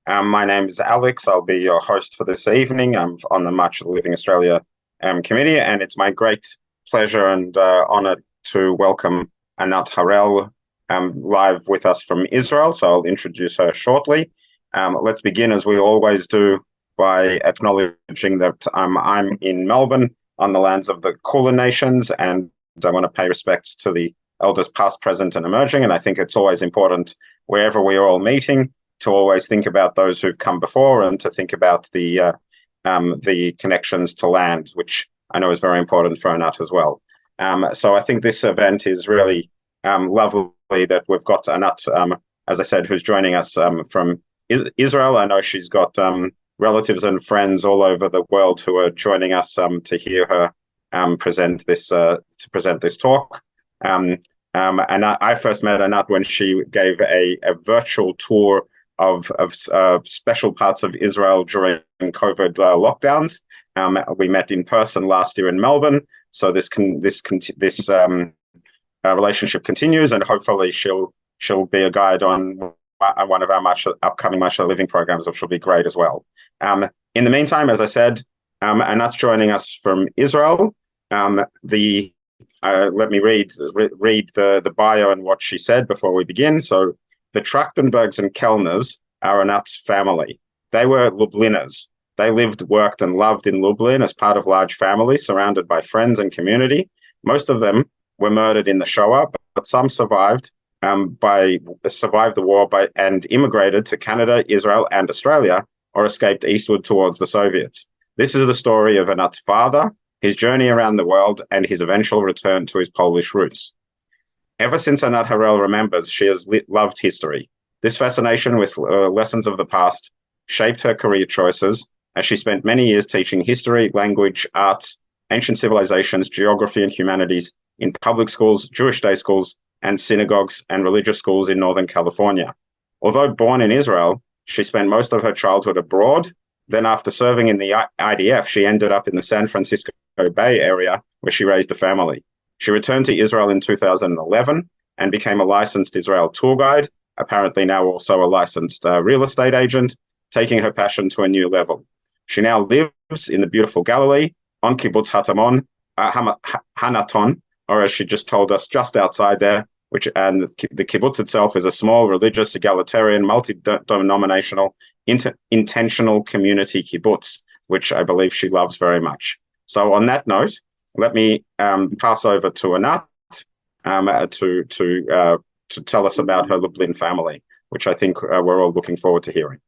My name is Alex. I'll be your host for this evening. I'm on the March of the Living Australia committee, and it's my great pleasure and honour to welcome Anat Harrel live with us from Israel. So I'll introduce her shortly. Let's begin, as we always do, by acknowledging that I'm in Melbourne on the lands of the Kulin Nations, and I want to pay respects to the elders past, present, and emerging. And I think it's always important, wherever we are all meeting, to always think about those who've come before and to think about the connections to land, which I know is very important for Anat as well. So I think this event is really lovely that we've got Anat, as I said, who's joining us from Israel. I know she's got relatives and friends all over the world who are joining us to hear her present this talk. And I first met Anat when she gave a virtual tour of special parts of Israel during COVID lockdowns. We met in person last year in Melbourne, so this relationship continues, and hopefully she'll be a guide on one of our upcoming March of the Living programs, which will be great as well. In the meantime, as I said, Anat's joining us from Israel. Let me read the bio and what she said before we begin. So, the Trachtenbergs and Kelners are Anat's family. They were Lubliners. They lived, worked, and loved in Lublin as part of large families, surrounded by friends and community. Most of them were murdered in the Shoa, but some survived the war and immigrated to Canada, Israel, and Australia, or escaped eastward towards the Soviets. This is the story of Anat's father, his journey around the world, and his eventual return to his Polish roots. Ever since Anat Harrel remembers, she has loved history. This fascination with lessons of the past shaped her career choices, as she spent many years teaching history, language, arts, ancient civilizations, geography, and humanities in public schools, Jewish day schools, and synagogues and religious schools in Northern California. Although born in Israel, she spent most of her childhood abroad. Then, after serving in the IDF, she ended up in the San Francisco Bay Area, where she raised a family. She returned to Israel in 2011 and became a licensed Israel tour guide, apparently now also a licensed real estate agent, taking her passion to a new level. She now lives in the beautiful Galilee on Kibbutz Hanaton, or as she just told us, just outside there, and the kibbutz itself is a small, religious, egalitarian, multi-denominational, intentional community kibbutz, which I believe she loves very much. So on that note, let me pass over to Anat to tell us about her Lublin family, which I think we're all looking forward to hearing.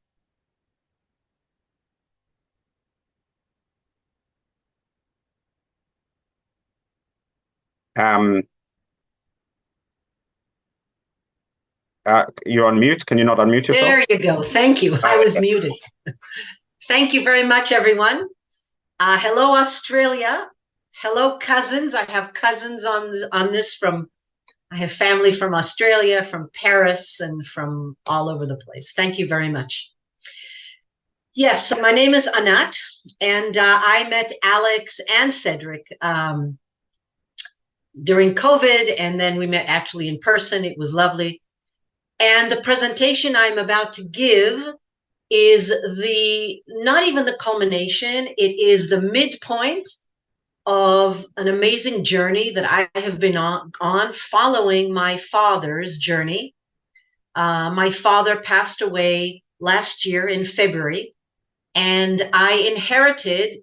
You're on mute. Can you not unmute yourself? There you go. Thank you. I was muted. Thank you very much, everyone. Hello, Australia. Hello, cousins. I have cousins on this I have family from Australia, from Paris, and from all over the place. Thank you very much. Yes, so my name is Anat, and I met Alex and Cedric during COVID, and then we met actually in person. It was lovely. And the presentation I'm about to give is not even the culmination, it is the midpoint of an amazing journey that I have been on following my father's journey. My father passed away last year in February, and I inherited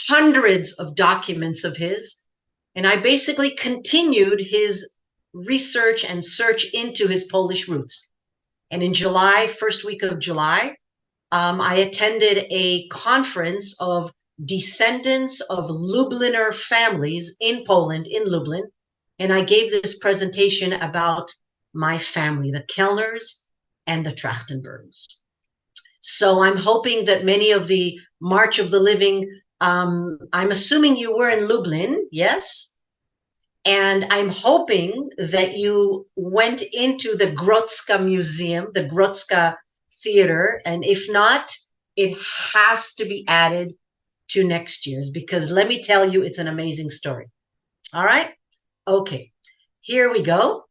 hundreds of documents of his, and I basically continued his research and search into his Polish roots. And in July, first week of July, I attended a conference of descendants of Lubliner families in Poland, in Lublin, and I gave this presentation about my family, the Kelners and the Trachtenbergs. So I'm hoping that many of the March of the Living, I'm assuming you were in Lublin, yes? And I'm hoping that you went into the Grodzka Museum, the Grodzka Theater, and if not, it has to be added to next year's, because let me tell you, it's an amazing story. All right? Okay, here we go.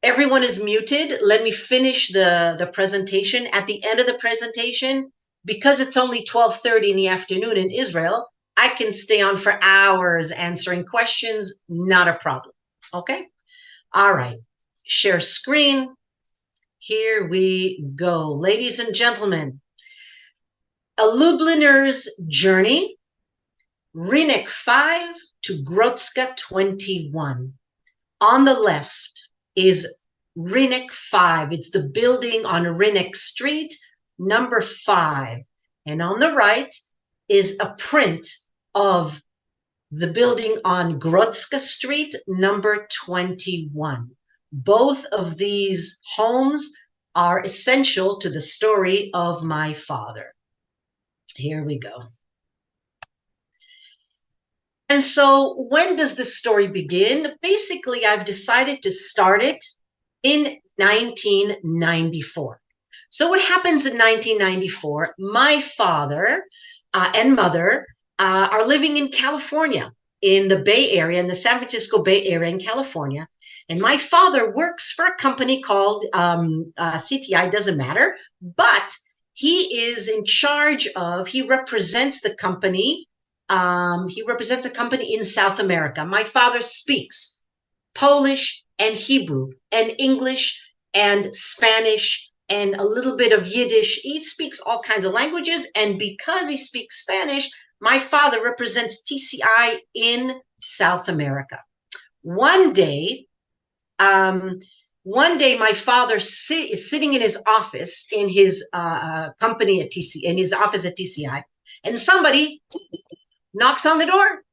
Everyone is muted. Let me finish the presentation. At the end of the presentation, because it's only 12:30 in the afternoon in Israel, I can stay on for hours answering questions, not a problem. Okay? All right. Share screen. Here we go. Ladies and gentlemen, a Lubliner's journey, Renewal 5 to Grodzka 21. On the left is Renewal 5. It's the building on Renewal Street, number 5. And on the right is a print of the building on Grodzka Street, number 21. Both of these homes are essential to the story of my father. Here we go. And so when does this story begin? Basically, I've decided to start it in 1994. So what happens in 1994? My father and mother are living in California, in the Bay Area, in the San Francisco Bay Area in California. And my father works for a company called CTI, doesn't matter, but he is in charge of, he represents the company. He represents a company in South America. My father speaks Polish and Hebrew and English and Spanish and a little bit of Yiddish. He speaks all kinds of languages. And because he speaks Spanish, my father represents TCI in South America. One day, my father is sitting in his office in his company at TCI, in his office at TCI, and somebody knocks on the door.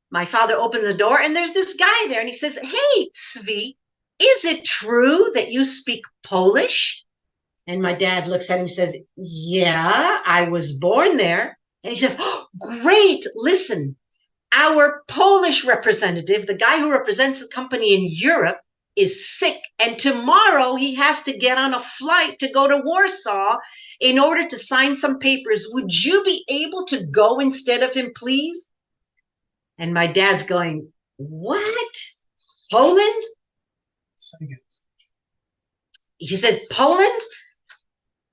My father opens the door, and there's this guy there, and he says, "Hey, Tzvi, is it true that you speak Polish?" And my dad looks at him and says, "Yeah, I was born there." And he says, "Oh, great, listen, our Polish representative, the guy who represents the company in Europe, is sick, and tomorrow he has to get on a flight to go to Warsaw in order to sign some papers. Would you be able to go instead of him, please?" And my dad's going, "What? Poland?" He says, "Poland?"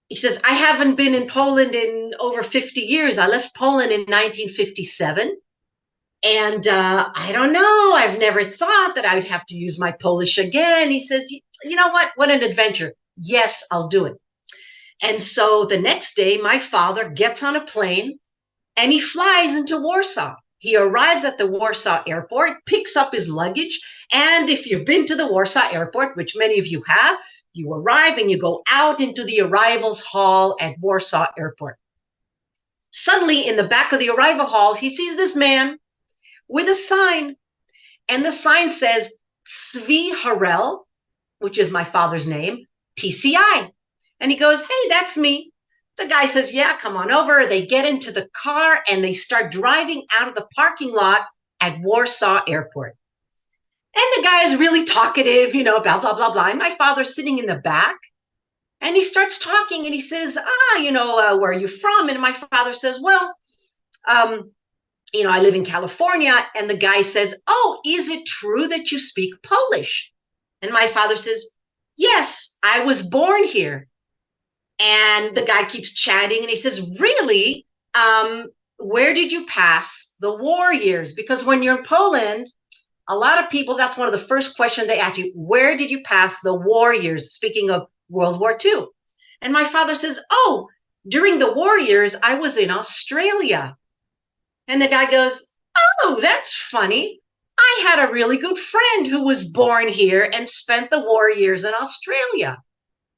He says, "I haven't been in Poland in over 50 years. I left Poland in 1957. And I don't know, I've never thought that I would have to use my Polish again." He says, "You know what? What an adventure. Yes, I'll do it." And so the next day, my father gets on a plane and he flies into Warsaw. He arrives at the Warsaw airport, picks up his luggage. And if you've been to the Warsaw airport, which many of you have, you arrive and you go out into the arrivals hall at Warsaw airport. Suddenly, in the back of the arrival hall, he sees this man with a sign, and the sign says Tzvi Harrel, which is my father's name, TCI. And he goes, "Hey, that's me." The guy says, "Yeah, come on over." They get into the car and they start driving out of the parking lot at Warsaw Airport. And the guy is really talkative, blah, blah, blah, blah. And my father's sitting in the back and he starts talking and he says, "Where are you from?" And my father says, "Well, I live in California." And the guy says, "Oh, is it true that you speak Polish?" And my father says, "Yes, I was born here." And the guy keeps chatting and he says, "Really? Where did you pass the war years?" Because when you're in Poland, a lot of people, that's one of the first questions they ask you, where did you pass the war years? Speaking of World War II. And my father says, "Oh, during the war years, I was in Australia." And the guy goes, "Oh, that's funny. I had a really good friend who was born here and spent the war years in Australia."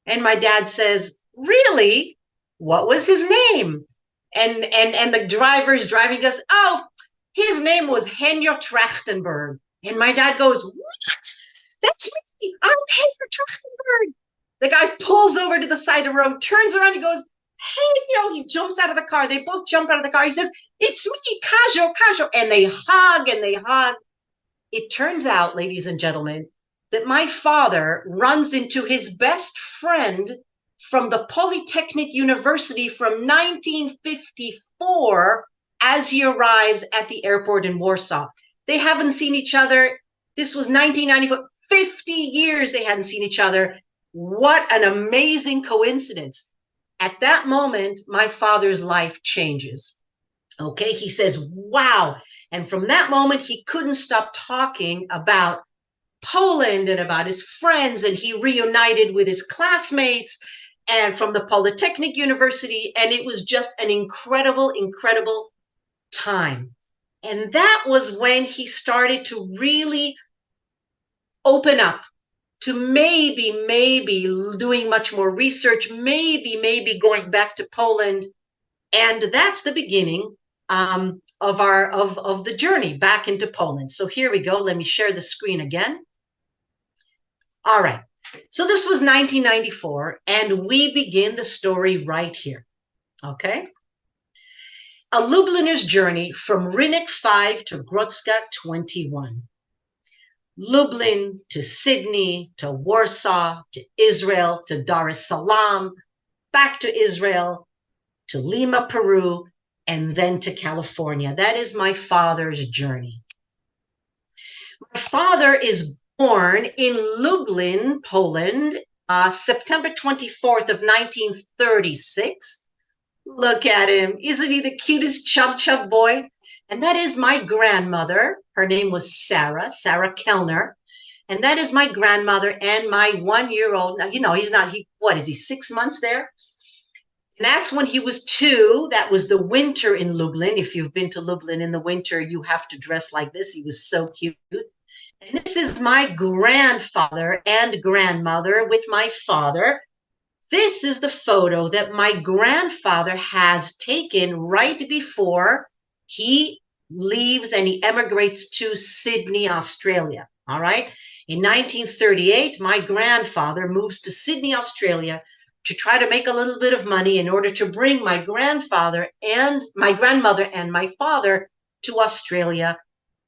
And my dad says, "Really? What was his name?" And the driver is driving, goes, "Oh, his name was Henry Trachtenberg." And my dad goes, "What? That's me. I'm Henry Trachtenberg." The guy pulls over to the side of the road, turns around, he goes, "Hey," he jumps out of the car. They both jump out of the car. He says, "It's me, Kajo." And they hug and they hug. It turns out, ladies and gentlemen, that my father runs into his best friend from the Polytechnic University from 1954 as he arrives at the airport in Warsaw. They haven't seen each other. This was 1994, 50 years they hadn't seen each other. What an amazing coincidence. At that moment, my father's life changes. Okay, he says, wow. And from that moment, he couldn't stop talking about Poland and about his friends, and he reunited with his classmates and from the Polytechnic University, and it was just an incredible, incredible time. And that was when he started to really open up to maybe doing much more research, maybe going back to Poland. And that's the beginning of the journey back into Poland. So here we go. Let me share the screen again. All right. So this was 1994, and we begin the story right here. Okay. A Lubliner's journey from Rinnik 5 to Grodzka 21. Lublin to Sydney to Warsaw to Israel to Dar es Salaam, back to Israel to Lima, Peru, and then to California. That is my father's journey. My father is born in Lublin, Poland, September 24th of 1936. Look at him. Isn't he the cutest chub boy? And that is my grandmother. Her name was Sarah Kelner. And that is my grandmother and my 1-year-old. Now, you know, what is he, 6 months there? And that's when he was 2. That was the winter in Lublin. If you've been to Lublin in the winter, you have to dress like this. He was so cute. And this is my grandfather and grandmother with my father. This is the photo that my grandfather has taken right before he leaves and he emigrates to Sydney, Australia. All right. In 1938, my grandfather moves to Sydney, Australia to try to make a little bit of money in order to bring my grandfather and my grandmother and my father to Australia.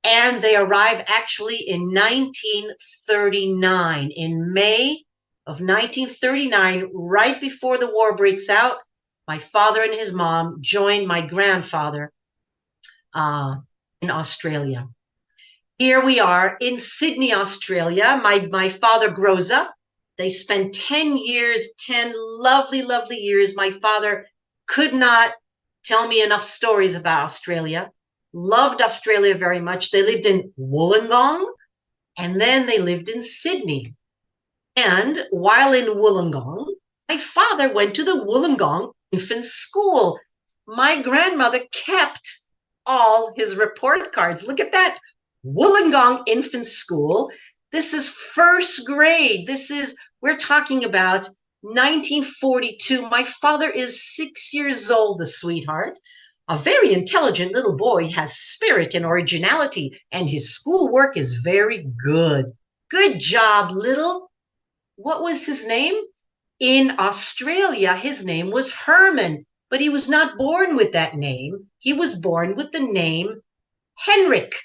And they arrive actually in 1939, in May of 1939, right before the war breaks out. My father and his mom joined my grandfather in Australia. Here we are in Sydney, Australia. My father grows up. They spend 10 years, 10 lovely, lovely years. My father could not tell me enough stories about Australia. Loved Australia very much. They lived in Wollongong, and then they lived in Sydney. And while in Wollongong, my father went to the Wollongong infant school. My grandmother kept all his report cards. Look at that. Wollongong infant school. This is first grade. We're talking about 1942. My father is 6 years old, the sweetheart. A very intelligent little boy, has spirit and originality, and his schoolwork is very good. Good job, little. What was his name? In Australia, his name was Herman, but he was not born with that name. He was born with the name Henrik.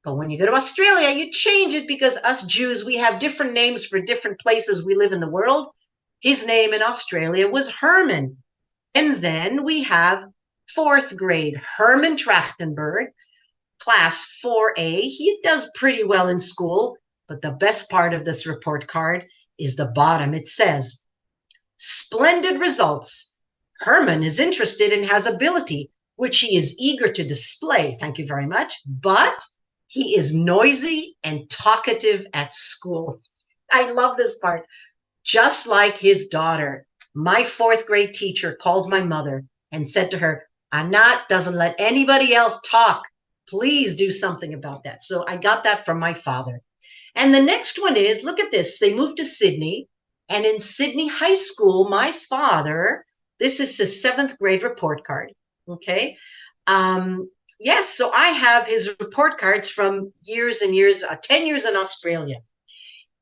But when you go to Australia, you change it because us Jews, we have different names for different places we live in the world. His name in Australia was Herman. And then we have 4th grade, Herman Trachtenberg, class 4A. He does pretty well in school, but the best part of this report card is the bottom. It says, splendid results. Herman is interested and has ability, which he is eager to display. Thank you very much. But he is noisy and talkative at school. I love this part. Just like his daughter, my 4th grade teacher called my mother and said to her, Anat doesn't let anybody else talk. Please do something about that. So I got that from my father. And the next one is, look at this. They moved to Sydney. And in Sydney High School, my father, this is his 7th grade report card. Okay. Yes, so I have his report cards from years and years, 10 years in Australia.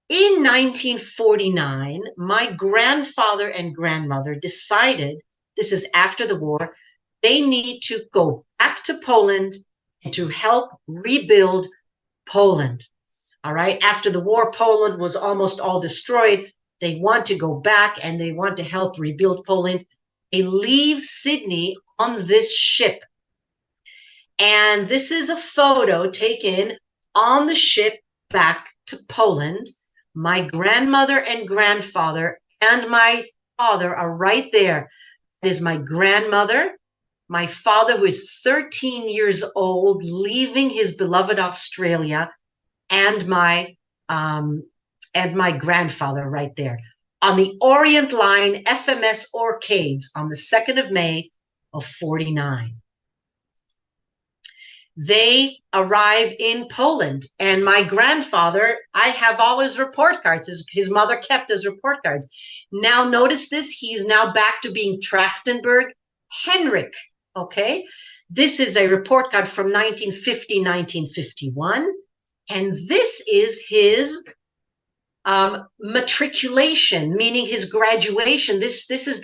In 1949, my grandfather and grandmother decided, this is after the war, they need to go back to Poland and to help rebuild Poland. All right. After the war, Poland was almost all destroyed. They want to go back and they want to help rebuild Poland. They leave Sydney on this ship. And this is a photo taken on the ship back to Poland. My grandmother and grandfather and my father are right there. It is my grandmother, my father, who is 13 years old, leaving his beloved Australia, and my grandfather right there on the Orient Line FMS Orcades on the 2nd of May of 49. They arrive in Poland, and my grandfather, I have all his report cards. His mother kept his report cards. Now notice this, he's now back to being Trachtenberg Henrik, okay? This is a report card from 1950, 1951, and this is his matriculation, meaning his graduation. This is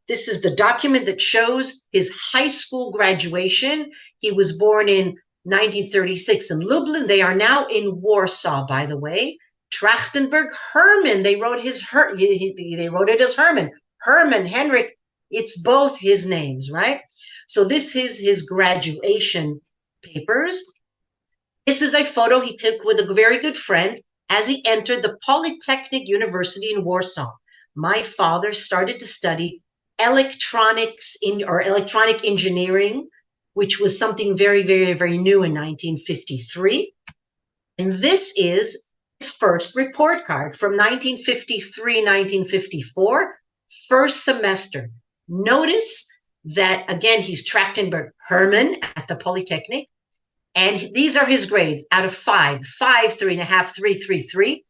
this is the document that shows his high school graduation. He was born in 1936 in Lublin. They are now in Warsaw, by the way. Trachtenberg Herman. They wrote it as Herman. Herman Henrik. It's both his names, right? So this is his graduation papers. This is a photo he took with a very good friend as he entered the Polytechnic University in Warsaw. My father started to study electronic engineering, which was something very, very, very new in 1953. And this is his first report card from 1953, 1954, first semester. Notice that, again, he's Trachtenberg Herman at the Polytechnic. And these are his grades out of 5, 3.5, 3.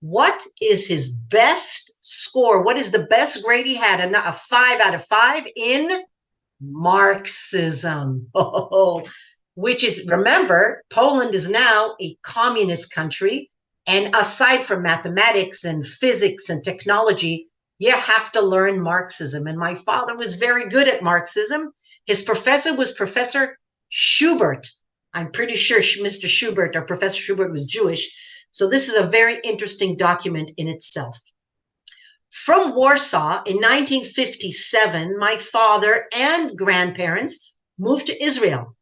What is his best score? What is the best grade he had? A 5 out of 5 in Marxism, which is, remember, Poland is now a communist country. And aside from mathematics and physics and technology, you have to learn Marxism. And my father was very good at Marxism. His professor was Professor Schubert. I'm pretty sure Mr. Schubert or Professor Schubert was Jewish. So this is a very interesting document in itself. From Warsaw in 1957, my father and grandparents moved to Israel.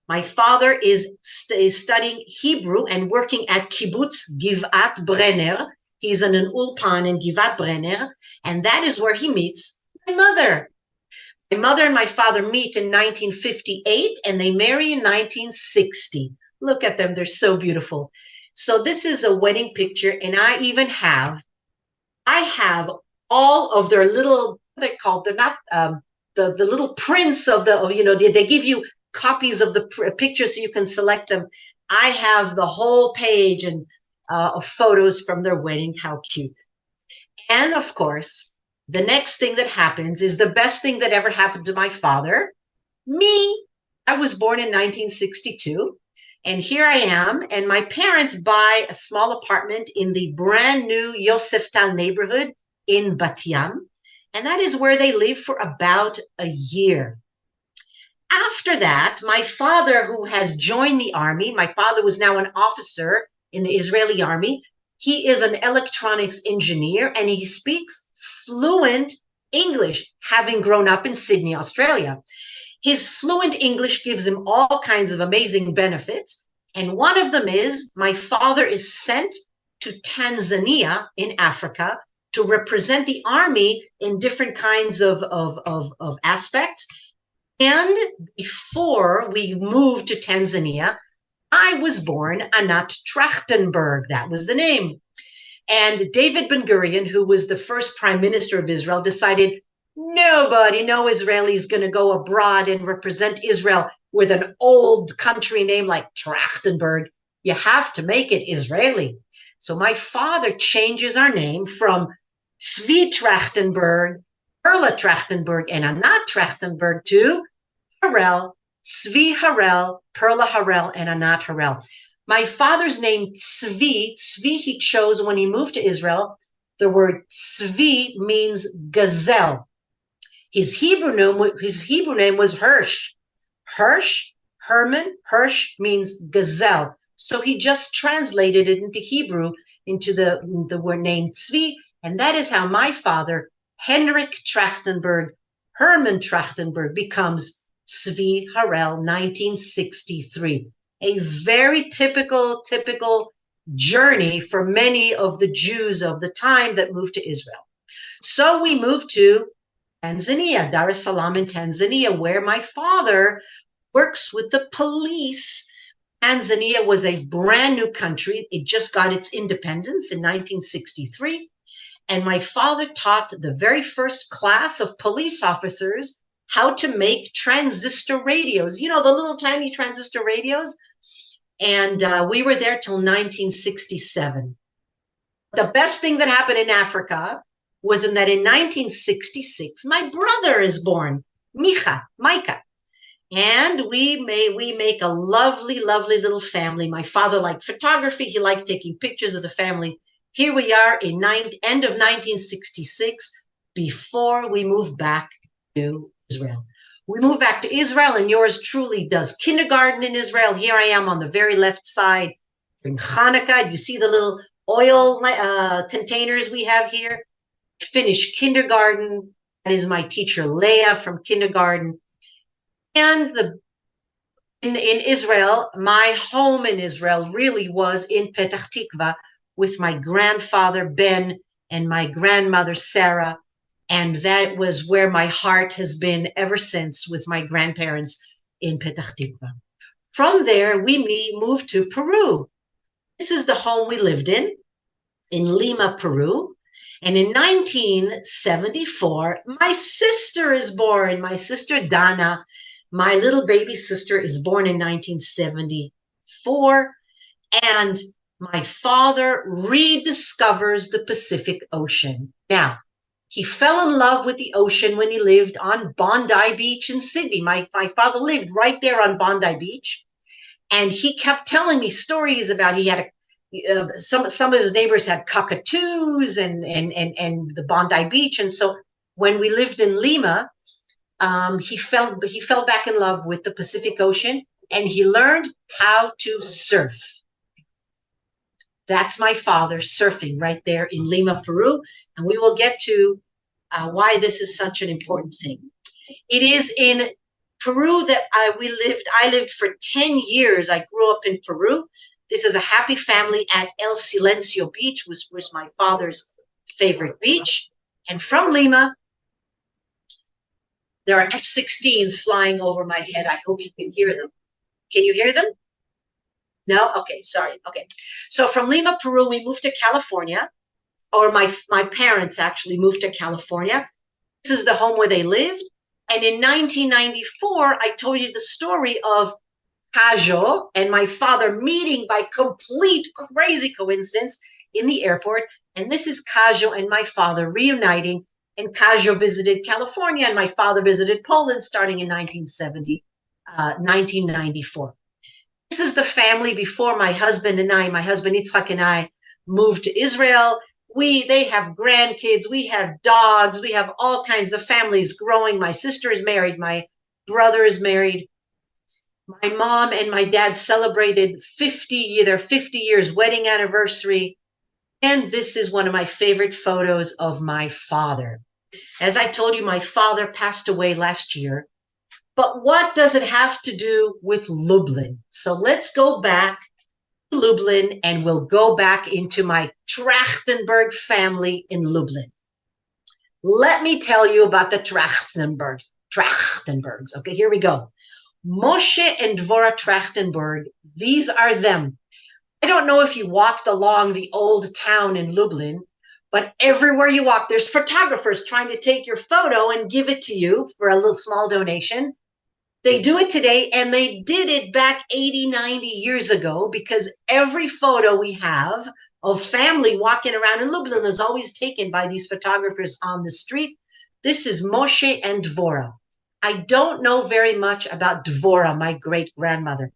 My father is studying Hebrew and working at Kibbutz Givat Brenner. He's in an ulpan in Givat Brenner, and that is where he meets my mother. My mother and my father meet in 1958, and they marry in 1960. Look at them, they're so beautiful. So this is a wedding picture, and I have all of their little, what are they called? They're not the little prints of they give you copies of the pictures so you can select them. I have the whole page and of photos from their wedding. How cute. And of course, the next thing that happens is the best thing that ever happened to my father, me. I was born in 1962. And here I am, and my parents buy a small apartment in the brand new Yoseftal neighborhood in Bat Yam, and that is where they live for about a year. After that, my father, who has joined the army, my father was now an officer in the Israeli army. He is an electronics engineer, and he speaks fluent English, having grown up in Sydney, Australia. His fluent English gives him all kinds of amazing benefits. And one of them is my father is sent to Tanzania in Africa to represent the army in different kinds of aspects. And before we moved to Tanzania, I was born Anat Trachtenberg. That was the name. And David Ben-Gurion, who was the first prime minister of Israel, decided no Israeli is going to go abroad and represent Israel with an old country name like Trachtenberg. You have to make it Israeli. So my father changes our name from Tzvi Trachtenberg, Perla Trachtenberg, and Anat Trachtenberg to Harrel, Tzvi Harrel, Perla Harrel, and Anat Harrel. My father's name, Tzvi, he chose when he moved to Israel. The word Tzvi means gazelle. His Hebrew name was Hirsch. Herman, Hirsch means gazelle. So he just translated it into Hebrew, into the word name Tzvi, and that is how my father, Henrik Trachtenberg, Herman Trachtenberg, becomes Tzvi Harrel, 1963. A very typical journey for many of the Jews of the time that moved to Israel. So we moved to Tanzania, Dar es Salaam in Tanzania, where my father works with the police. Tanzania was a brand new country. It just got its independence in 1963. And my father taught the very first class of police officers how to make transistor radios. You know, the little tiny transistor radios? And we were there till 1967. The best thing that happened in Africa was in 1966, my brother is born, Micah. And we make a lovely, lovely little family. My father liked photography. He liked taking pictures of the family. Here we are in end of 1966, before we moved back to Israel. We moved back to Israel, and yours truly does kindergarten in Israel. Here I am on the very left side during Hanukkah. You see the little oil containers we have here. Finished kindergarten. That is my teacher, Leah, from kindergarten. And in Israel, my home in Israel really was in Petach Tikva with my grandfather, Ben, and my grandmother, Sarah. And that was where my heart has been ever since, with my grandparents in Petach Tikva. From there, we moved to Peru. This is the home we lived in Lima, Peru. And in 1974, my sister is born, my sister Dana. My little baby sister is born in 1974. And my father rediscovers the Pacific Ocean. Now, he fell in love with the ocean when he lived on Bondi Beach in Sydney. My father lived right there on Bondi Beach. And he kept telling me stories about, he had some of his neighbors had cockatoos and the Bondi Beach. And so when we lived in Lima, he fell back in love with the Pacific Ocean, and he learned how to surf. That's my father surfing right there in Lima, Peru. And we will get to why this is such an important thing. It is in Peru that I lived for 10 years. I grew up in Peru. This is a happy family at El Silencio Beach, which was my father's favorite beach. And from Lima, there are F-16s flying over my head. I hope you can hear them. Can you hear them? No? Okay, sorry. Okay. So from Lima, Peru, we moved to California, or my parents actually moved to California. This is the home where they lived. And in 1994, I told you the story of Cajo and my father meeting by complete crazy coincidence in the airport. And this is Cajo and my father reuniting. And Cajo visited California, and my father visited Poland starting in 1994. This is the family before my husband Yitzhak and I moved to Israel. They have grandkids, we have dogs, we have all kinds of families growing. My sister is married, my brother is married. My mom and my dad celebrated their 50 years wedding anniversary. And this is one of my favorite photos of my father. As I told you, my father passed away last year. But what does it have to do with Lublin? So let's go back to Lublin, and we'll go back into my Trachtenberg family in Lublin. Let me tell you about the Trachtenbergs. Okay, here we go. Moshe and Dvorah Trachtenberg, these are them. I don't know if you walked along the old town in Lublin, but everywhere you walk, there's photographers trying to take your photo and give it to you for a little small donation. They do it today, and they did it back 80, 90 years ago, because every photo we have of family walking around in Lublin is always taken by these photographers on the street. This is Moshe and Dvorah. I don't know very much about Dvorah, my great-grandmother,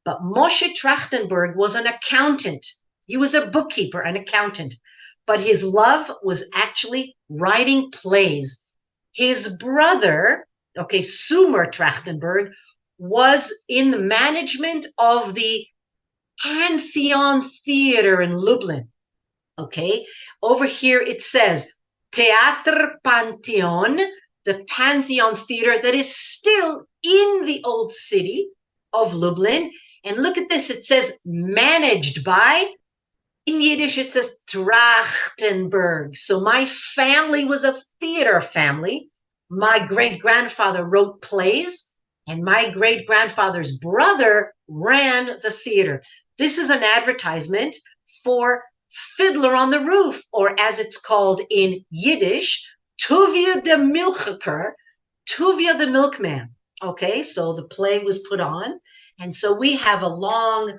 but Moshe Trachtenberg was an accountant. He was a bookkeeper, an accountant, but his love was actually writing plays. His brother, Sumer Trachtenberg, was in the management of the Pantheon Theater in Lublin. Okay, over here it says Theater Pantheon, the Pantheon Theater that is still in the old city of Lublin. And look at this, it says managed by In Yiddish, it says Trachtenberg. So my family was a theater family. My great-grandfather wrote plays, and my great-grandfather's brother ran the theater. This is an advertisement for Fiddler on the Roof, or as it's called in Yiddish, Tuvia de Milchaker, Tuvia the Milkman. Okay, so the play was put on, and so we have a long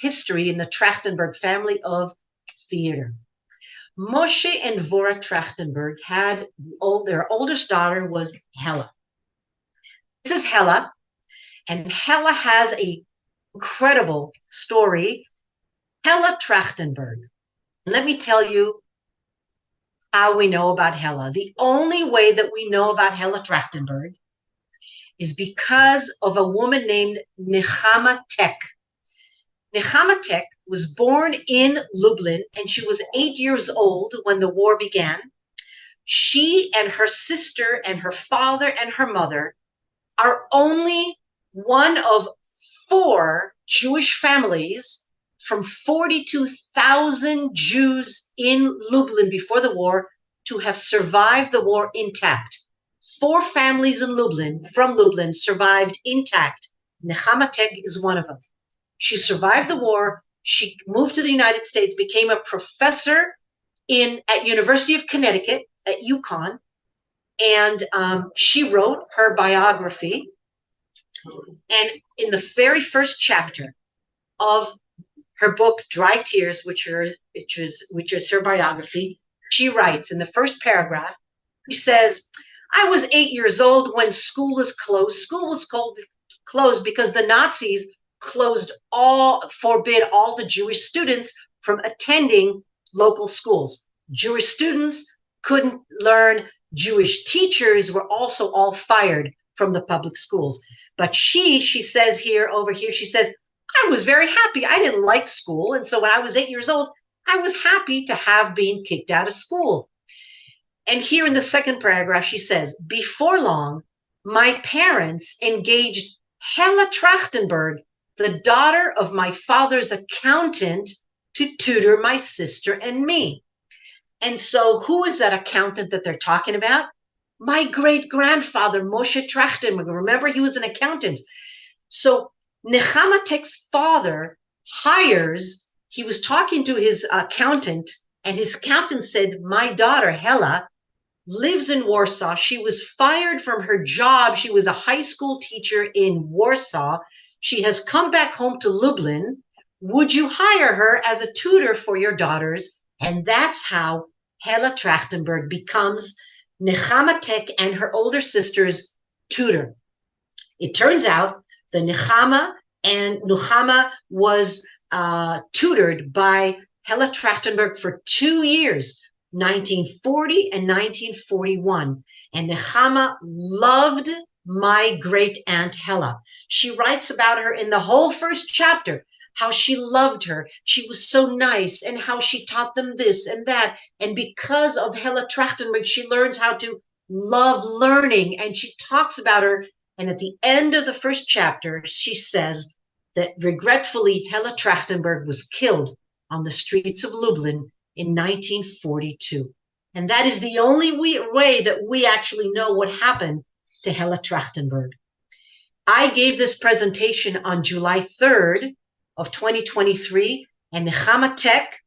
history in the Trachtenberg family of theater. Moshe and Vora Trachtenberg had their oldest daughter was Hella. This is Hella, and Hella has an incredible story. Hella Trachtenberg. Let me tell you how we know about Hella. The only way that we know about Hella Trachtenberg is because of a woman named Nechama Tek. Nechama Tek was born in Lublin, and she was 8 years old when the war began. She and her sister and her father and her mother are only one of 4 Jewish families from 42,000 Jews in Lublin before the war to have survived the war intact. 4 families in Lublin, from Lublin, survived intact. Nechama Tek is one of them. She survived the war. She moved to the United States, became a professor at University of Connecticut at UConn, and she wrote her biography. And in the very first chapter of her book, Dry Tears, which is her biography, she writes in the first paragraph, she says, "I was 8 years old when school was closed. School was closed because the Nazis forbid all the Jewish students from attending local schools. Jewish students couldn't learn. Jewish teachers were also all fired from the public schools. But she says over here, she says, I was very happy. I didn't like school. And so when I was 8 years old, I was happy to have been kicked out of school." And here in the second paragraph, she says, "Before long, my parents engaged Hella Trachtenberg, the daughter of my father's accountant, to tutor my sister and me." And so who is that accountant that they're talking about? My great-grandfather, Moshe Trachtenberg. Remember, he was an accountant. So Nechama Tek's father he was talking to his accountant, and his accountant said, "My daughter, Hella, lives in Warsaw. She was fired from her job. She was a high school teacher in Warsaw. She has come back home to Lublin. Would you hire her as a tutor for your daughters?" And that's how Hella Trachtenberg becomes Nechama Tek and her older sister's tutor. It turns out the Nechama was tutored by Hella Trachtenberg for 2 years, 1940 and 1941. And Nechama loved my great aunt Hella. She writes about her in the whole first chapter, how she loved her. She was so nice, and how she taught them this and that. And because of Hella Trachtenberg, she learns how to love learning, and she talks about her. And at the end of the first chapter, she says that regretfully, Hella Trachtenberg was killed on the streets of Lublin in 1942. And that is the only way that we actually know what happened to Hella Trachtenberg. I gave this presentation on July 3rd of 2023, and Nechama Tek,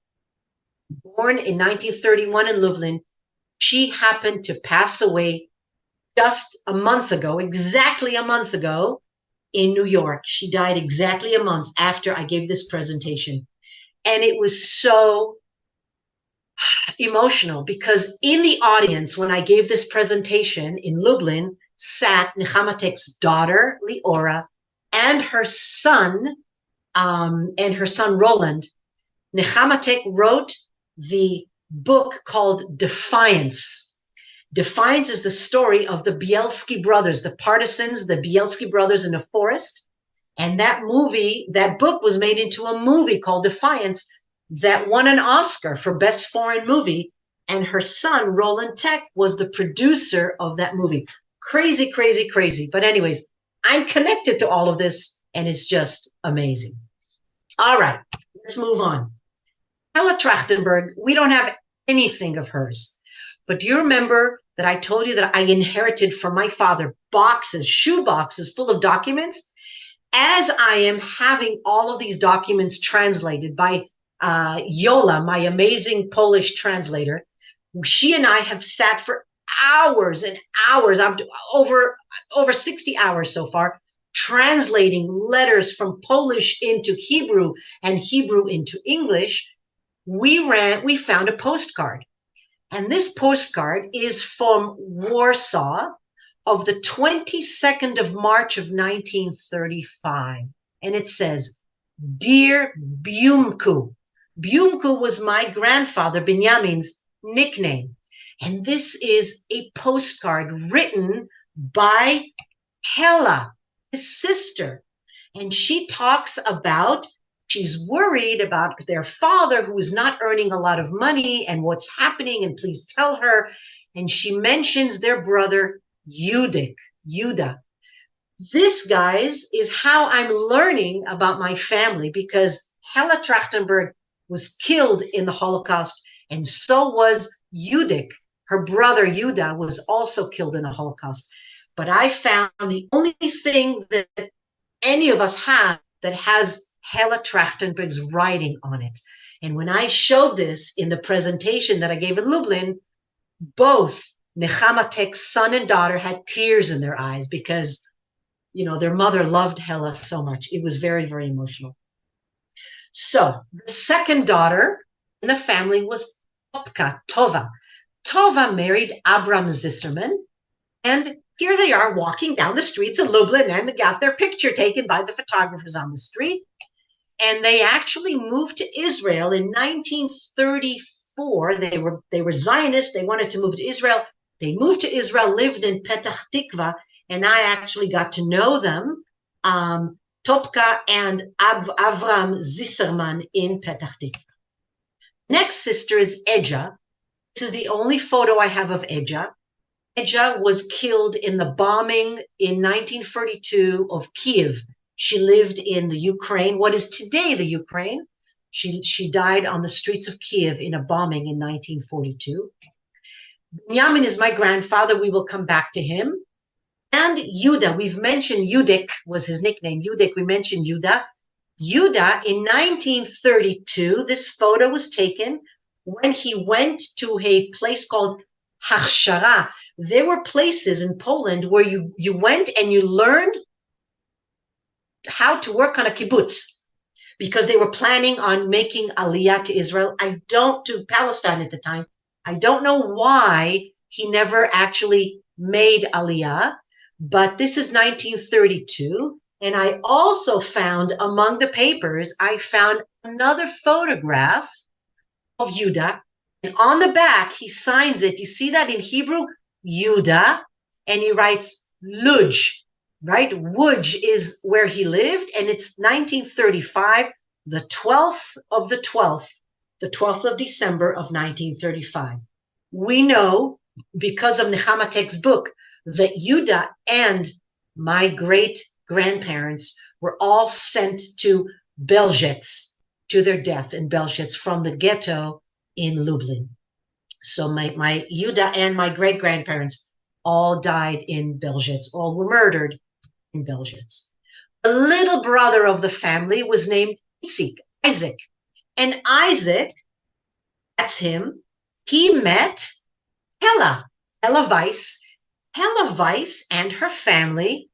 born in 1931 in Lublin, she happened to pass away just a month ago, exactly a month ago, in New York. She died exactly a month after I gave this presentation. And it was so emotional because in the audience, when I gave this presentation in Lublin, sat Nechama Tek's daughter, Leora, and her son Roland. Nechama Tek wrote the book called Defiance. Defiance is the story of the Bielski brothers, the partisans, the Bielski brothers in the forest. And that book was made into a movie called Defiance that won an Oscar for Best Foreign Movie. And her son, Roland Tek, was the producer of that movie. Crazy, crazy, crazy. But anyways, I'm connected to all of this, and it's just amazing. All right, let's move on. Hella Trachtenberg, we don't have anything of hers. But do you remember that I told you that I inherited from my father boxes, shoe boxes full of documents? As I am having all of these documents translated by Yola, my amazing Polish translator, she and I have sat for hours and hours. I'm over 60 hours so far, translating letters from Polish into Hebrew and Hebrew into English. We found a postcard. And this postcard is from Warsaw of the 22nd of March of 1935. And it says, Dear Biumku. Biumku was my grandfather, Benjamin's nickname. And this is a postcard written by Hella, his sister. And she talks about she's worried about their father who is not earning a lot of money and what's happening, and please tell her. And she mentions their brother, Yuda. This, guys, is how I'm learning about my family, because Hella Trachtenberg was killed in the Holocaust, and so was Yudik. Her brother, Yuda, was also killed in the Holocaust. But I found the only thing that any of us have that has Hella Trachtenberg's writing on it. And when I showed this in the presentation that I gave in Lublin, both Nechama Tek's son and daughter had tears in their eyes because, their mother loved Hella so much. It was very, very emotional. So the second daughter in the family was Tova. Tova married Abram Zisserman, and here they are walking down the streets of Lublin, and they got their picture taken by the photographers on the street. And they actually moved to Israel in 1934. They were Zionists. They wanted to move to Israel. They moved to Israel, lived in Petach Tikva, and I actually got to know them, Topka and Avram Zisserman in Petach Tikva. Next sister is Edja. This is the only photo I have of Edja. Edja was killed in the bombing in 1942 of Kiev. She lived in the Ukraine, what is today the Ukraine. She died on the streets of Kiev in a bombing in 1942. Benjamin is my grandfather. We will come back to him. And Yuda, we've mentioned Yudik was his nickname. Yudik, we mentioned Yuda. Yuda, in 1932, this photo was taken when he went to a place called Hachshara. There were places in Poland where you went and you learned how to work on a kibbutz, because they were planning on making aliyah to Israel. To Palestine at the time. I don't know why he never actually made aliyah, but this is 1932. And I also found among the papers, I found another photograph of Yuda. And on the back, he signs it. You see that in Hebrew, Yuda, and he writes Luj. Right? Łódź is where he lived, and it's 1935, the 12th of December of 1935. We know, because of Nechama Tek's book, that Yuda and my great-grandparents were all sent to Belzec, to their death in Belzec from the ghetto in Lublin. So my Yuda and my great-grandparents all died in Belzec, all were murdered in Belgium. The little brother of the family was named Isaac. And Isaac, that's him, he met Hella Weiss. Hella Weiss and her family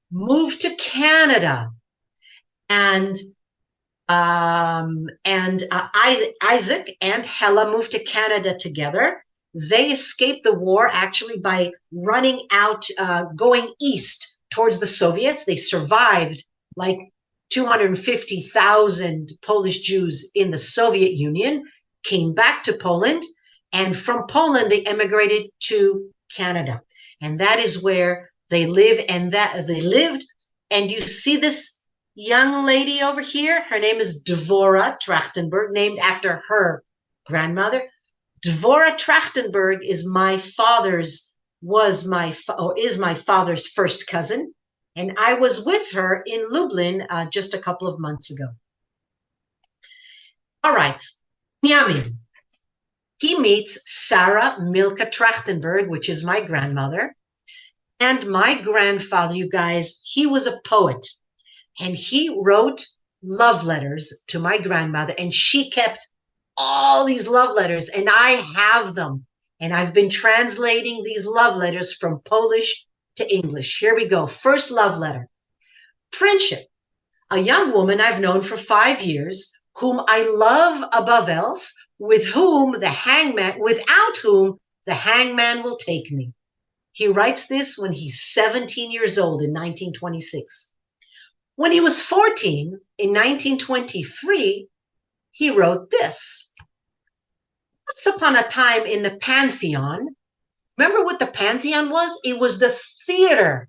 moved to Canada. And Isaac and Hella moved to Canada together. They escaped the war actually by running out, going east towards the Soviets. They survived like 250,000 Polish Jews in the Soviet Union, came back to Poland, and from Poland they emigrated to Canada. And that is where they live, and and you see this young lady over here, her name is Dvora Trachtenberg, named after her grandmother. Dvora Trachtenberg is my father's first cousin, and I was with her in Lublin just a couple of months ago. All right. Yamin. He meets Sarah Milka Trachtenberg, which is my grandmother. And my grandfather, you guys, he was a poet. And he wrote love letters to my grandmother. And she kept all these love letters. And I have them. And I've been translating these love letters from Polish to English. Here we go. First love letter. Friendship. A young woman I've known for 5 years, whom I love above else, without whom the hangman will take me. He writes this when he's 17 years old in 1926. When he was 14 in 1923, he wrote this. Once upon a time in the Pantheon, remember what the Pantheon was? It was the theater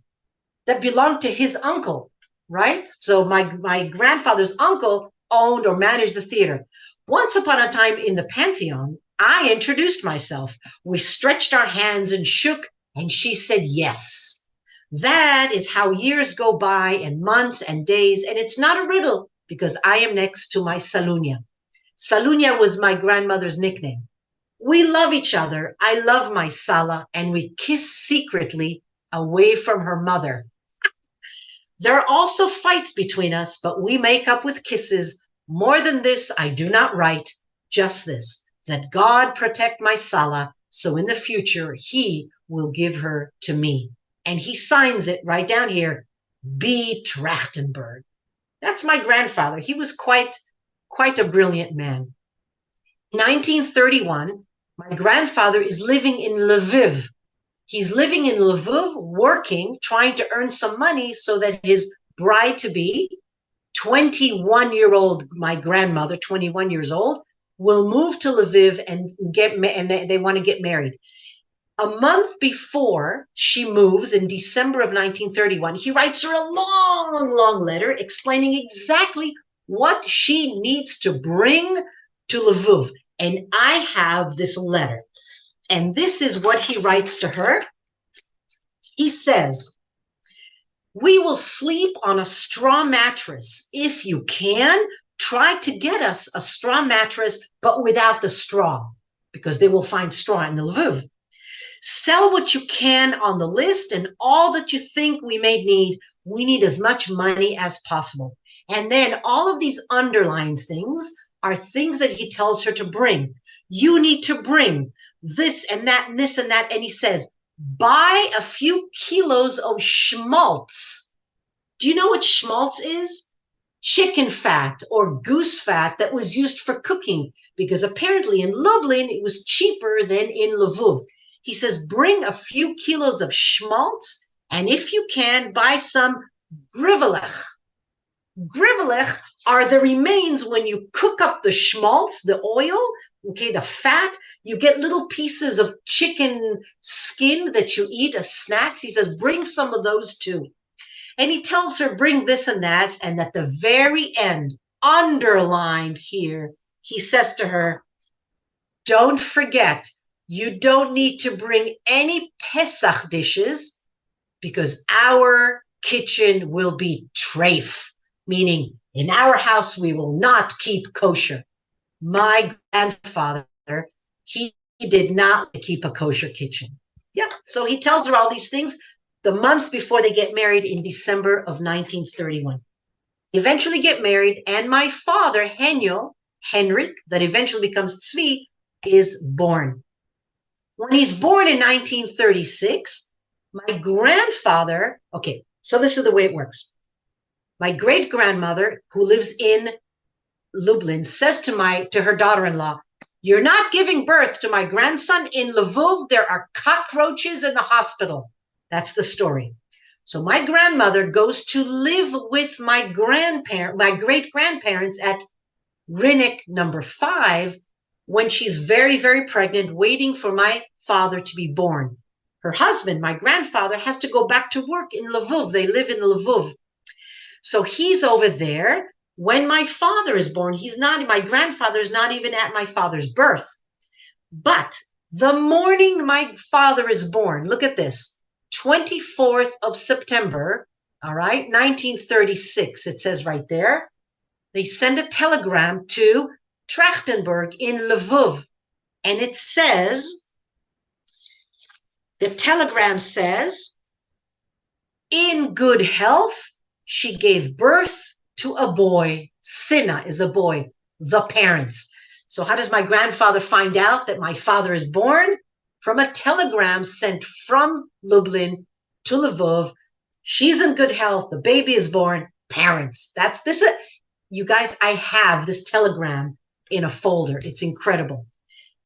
that belonged to his uncle, right? So my grandfather's uncle owned or managed the theater. Once upon a time in the Pantheon, I introduced myself. We stretched our hands and shook, and she said yes. That is how years go by, and months and days, and it's not a riddle because I am next to my Salunia. Salunia was my grandmother's nickname. We love each other. I love my Sala, and we kiss secretly away from her mother. There are also fights between us, but we make up with kisses. More than this, I do not write, just this, that God protect my Sala, so in the future he will give her to me. And he signs it right down here, B. Trachtenberg. That's my grandfather. He was quite a brilliant man. In 1931, my grandfather is living in Lviv. He's living in Lviv, working, trying to earn some money so that his bride-to-be, 21-year-old, my grandmother, 21 years old, will move to Lviv and they want to get married. A month before she moves in December of 1931, he writes her a long, long letter explaining exactly what she needs to bring to Lviv. And I have this letter. And this is what he writes to her. He says, we will sleep on a straw mattress. If you can, try to get us a straw mattress, but without the straw, because they will find straw in Lviv. Sell what you can on the list, and all that you think we may need. We need as much money as possible. And then all of these underlined things are things that he tells her to bring. You need to bring this and that and this and that. And he says, buy a few kilos of schmaltz. Do you know what schmaltz is? Chicken fat or goose fat that was used for cooking, because apparently in Lublin it was cheaper than in Lviv. He says, bring a few kilos of schmaltz, and if you can, buy some grivelech. Grivelech are the remains when you cook up the schmaltz, the oil, okay, the fat, you get little pieces of chicken skin that you eat as snacks. He says, bring some of those too. And he tells her, bring this and that. And at the very end, underlined here, he says to her, don't forget, you don't need to bring any Pesach dishes because our kitchen will be treif, meaning in our house, we will not keep kosher. My grandfather, he did not keep a kosher kitchen. Yeah, so he tells her all these things the month before they get married in December of 1931. They eventually get married, and my father, Henrik, that eventually becomes Tzvi, is born. When he's born in 1936, my grandfather, okay, so this is the way it works. My great-grandmother, who lives in Lublin, says to her daughter-in-law, you're not giving birth to my grandson in Lviv. There are cockroaches in the hospital. That's the story. So my grandmother goes to live with my great-grandparents at Rinnik number 5 when she's very, very pregnant, waiting for my father to be born. Her husband, my grandfather, has to go back to work in Lviv. They live in Lviv. So he's over there. When my father is born, my grandfather's not even at my father's birth. But the morning my father is born, look at this, 24th of September, all right, 1936, it says right there, they send a telegram to Trachtenberg in Lviv. And it says, the telegram says, in good health, she gave birth to a boy. Sina is a boy, the parents. So how does my grandfather find out that my father is born? From a telegram sent from Lublin to Lviv. She's in good health. The baby is born. Parents. That's this. You guys, I have this telegram in a folder. It's incredible.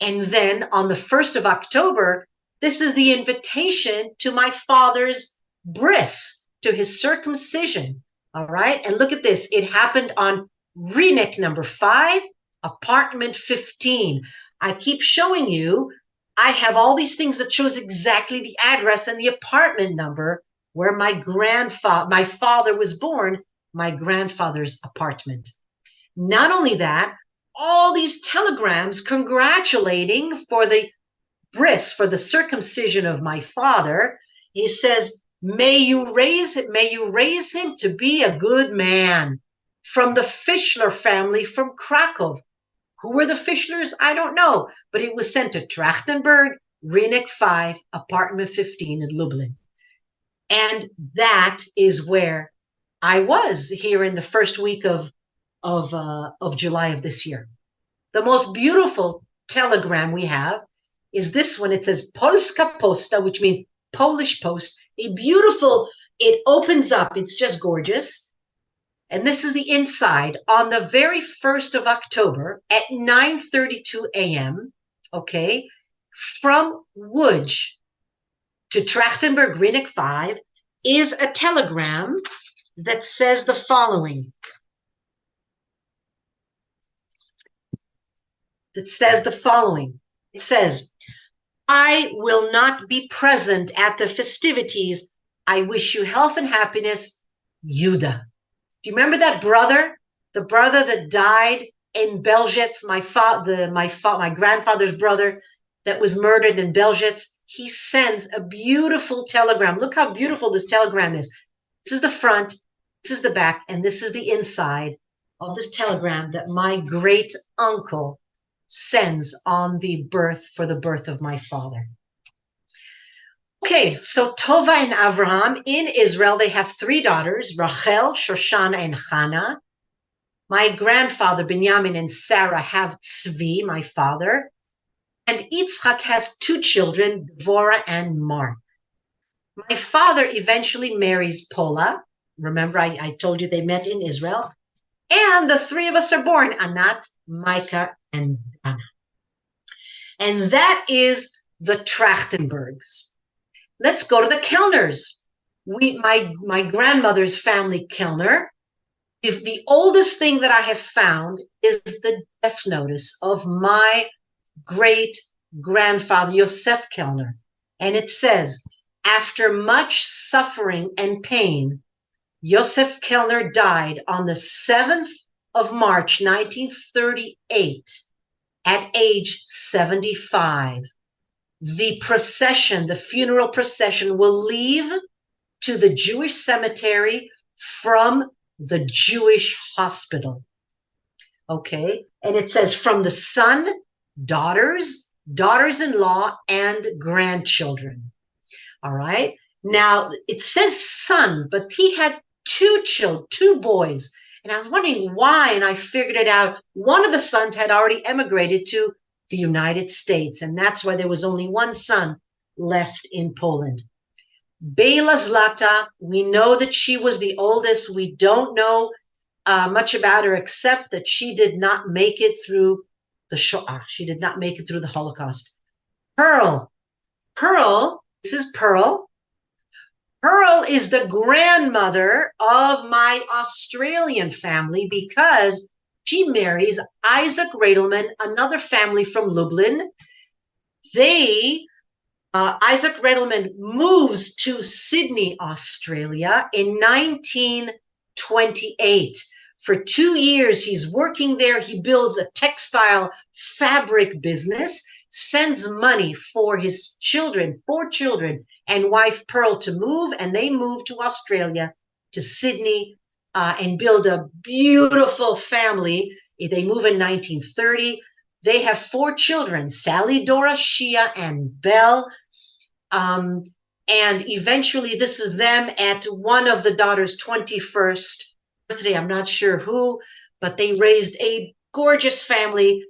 And then on the 1st of October, this is the invitation to my father's bris, to his circumcision. All right. And look at this. It happened on Renewal number 5, apartment 15. I keep showing you, I have all these things that shows exactly the address and the apartment number where my father was born, my grandfather's apartment. Not only that, all these telegrams congratulating for the bris, for the circumcision of my father. He says, may you raise him to be a good man. From the Fischler family from Krakow. Who were the Fischlers? I don't know, but it was sent to Trachtenberg, Renewal 5, apartment 15 in Lublin. And that is where I was here in the first week of July of this year. The most beautiful telegram we have is this one. It says Polska Posta, which means Polish post. It opens up. It's just gorgeous. And this is the inside. On the very 1st of October at 9:32 a.m., okay, from Łódź to Trachtenberg, Renewal 5, is a telegram that says the following. It says, I will not be present at the festivities. I wish you health and happiness, Yuda. Do you remember that brother? The brother that died in Belzec, my grandfather's brother that was murdered in Belzec. He sends a beautiful telegram. Look how beautiful this telegram is. This is the front, this is the back, and this is the inside of this telegram that my great uncle sends on the birth of my father. Okay, so Tova and Avraham in Israel, they have 3 daughters, Rachel, Shoshana, and Hannah. My grandfather, Binyamin, and Sarah have Tzvi, my father. And Yitzchak has 2 children, Dvorah and Mark. My father eventually marries Paula. Remember, I told you they met in Israel. And the 3 of us are born, Anat, Micah, and Anna. And that is the Trachtenbergs. Let's go to the Kelners. My grandmother's family, Kelner. If the oldest thing that I have found is the death notice of my great grandfather, Yosef Kelner. And it says, after much suffering and pain, Yosef Kelner died on the 7th of March, 1938, at age 75. The procession, the funeral procession, will leave to the Jewish cemetery from the Jewish hospital. Okay, and it says from the son, daughters, daughters-in-law, and grandchildren. All right, now it says son, but he had 2 children, 2 boys. And I was wondering why, and I figured it out. One of the sons had already emigrated to the United States, and that's why there was only 1 son left in Poland. Bela Zlata, we know that she was the oldest. We don't know much about her except that she did not make it through the Shoa. She did not make it through the Holocaust. Pearl, this is Pearl. Harrel is the grandmother of my Australian family because she marries Isaac Radelman, another family from Lublin. Isaac Radelman moves to Sydney, Australia in 1928. For 2 years, he's working there. He builds a textile fabric business, sends money for his children, 4 children, and wife Pearl to move, and they move to Australia, to Sydney, and build a beautiful family. They move in 1930. They have 4 children, Sally, Dora, Shia, and Belle. And eventually this is them at one of the daughter's 21st birthday. I'm not sure who, but they raised a gorgeous family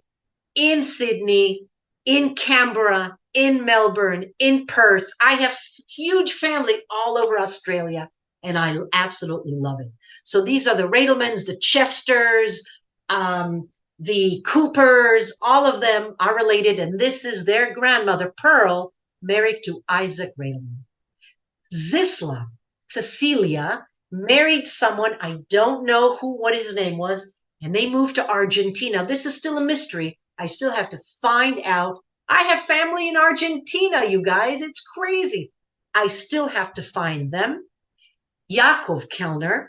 in Sydney, in Canberra, in Melbourne, in Perth. I have huge family all over Australia, and I absolutely love it. So these are the Radelmans, the Chesters, the Coopers, all of them are related, and this is their grandmother, Pearl, married to Isaac Radelman. Zisla, Cecilia, married someone, I don't know what his name was, and they moved to Argentina. This is still a mystery. I still have to find out. I have family in Argentina, you guys. It's crazy. I still have to find them. Yakov Kelner,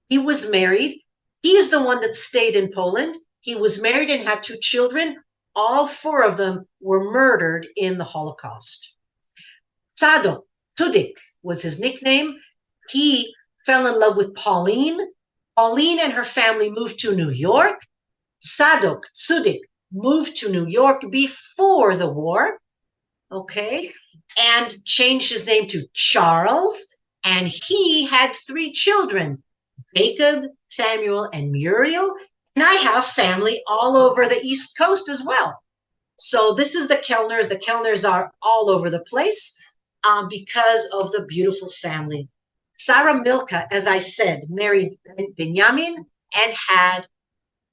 he was married. He is the one that stayed in Poland. He was married and had 2 children. All 4 of them were murdered in the Holocaust. Tudik was his nickname. He fell in love with Pauline. Pauline and her family moved to New York. Tudik moved to New York before the war, okay, and changed his name to Charles. And he had 3 children, Jacob, Samuel, and Muriel. And I have family all over the East Coast as well. So this is the Kelners. The Kelners are all over the place because of the beautiful family. Sarah Milka, as I said, married Benjamin and had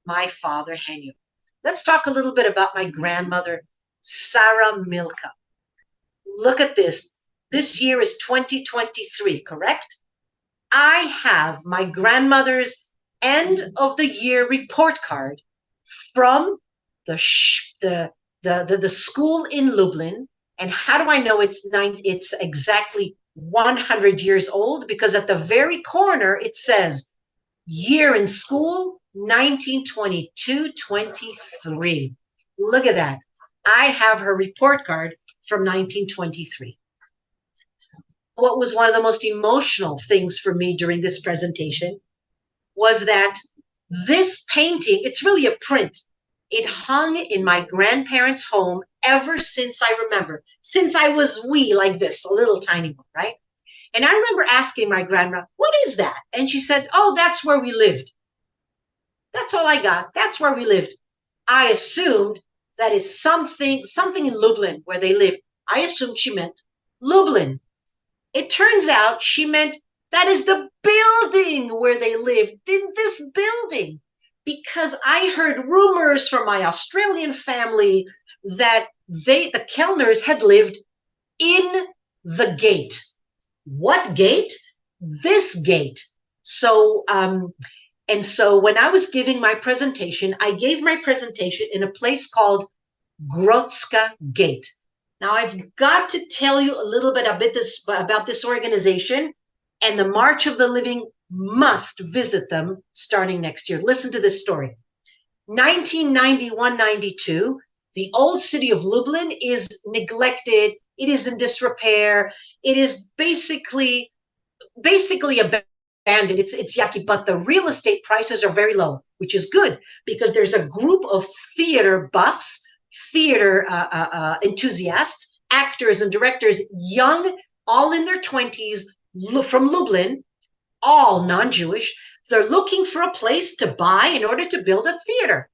my father, Henry. Let's talk a little bit about my grandmother, Sarah Milka. Look at this. This year is 2023, correct? I have my grandmother's end of the year report card from the school in Lublin. And how do I know it's exactly 100 years old? Because at the very corner, it says year in school, 1922-23. Look at that. I have her report card from 1923. What was one of the most emotional things for me during this presentation was that this painting, it's really a print. It hung in my grandparents' home ever since I remember, since I was wee like this, a little tiny one, right? And I remember asking my grandma, what is that? And she said, oh, that's where we lived. That's all I got. That's where we lived. I assumed that is something in Lublin where they lived. I assumed she meant Lublin. It turns out she meant that is the building where they lived, in this building. Because I heard rumors from my Australian family that the Kelners had lived in the gate. What gate? This gate. So, and so when I was giving my presentation, I gave my presentation in a place called Grotska Gate. Now, I've got to tell you a little bit about this organization, and the March of the Living must visit them starting next year. Listen to this story. 1991-92, the old city of Lublin is neglected. It is in disrepair. It is basically abandoned. It's yucky, but the real estate prices are very low, which is good because there's a group of theater buffs, theater enthusiasts, actors and directors, young, all in their 20s, from Lublin, all non-Jewish. They're looking for a place to buy in order to build a theater.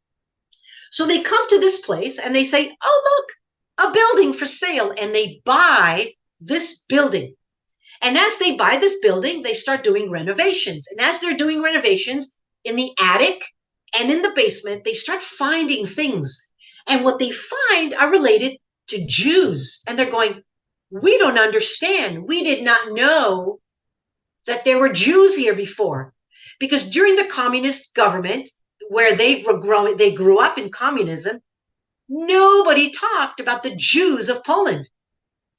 So they come to this place and they say, oh, look, a building for sale. And they buy this building. And as they buy this building, they start doing renovations. And as they're doing renovations in the attic and in the basement, they start finding things. And what they find are related to Jews. And they're going, we don't understand. We did not know that there were Jews here before. Because during the communist government, where they grew up in communism, nobody talked about the Jews of Poland.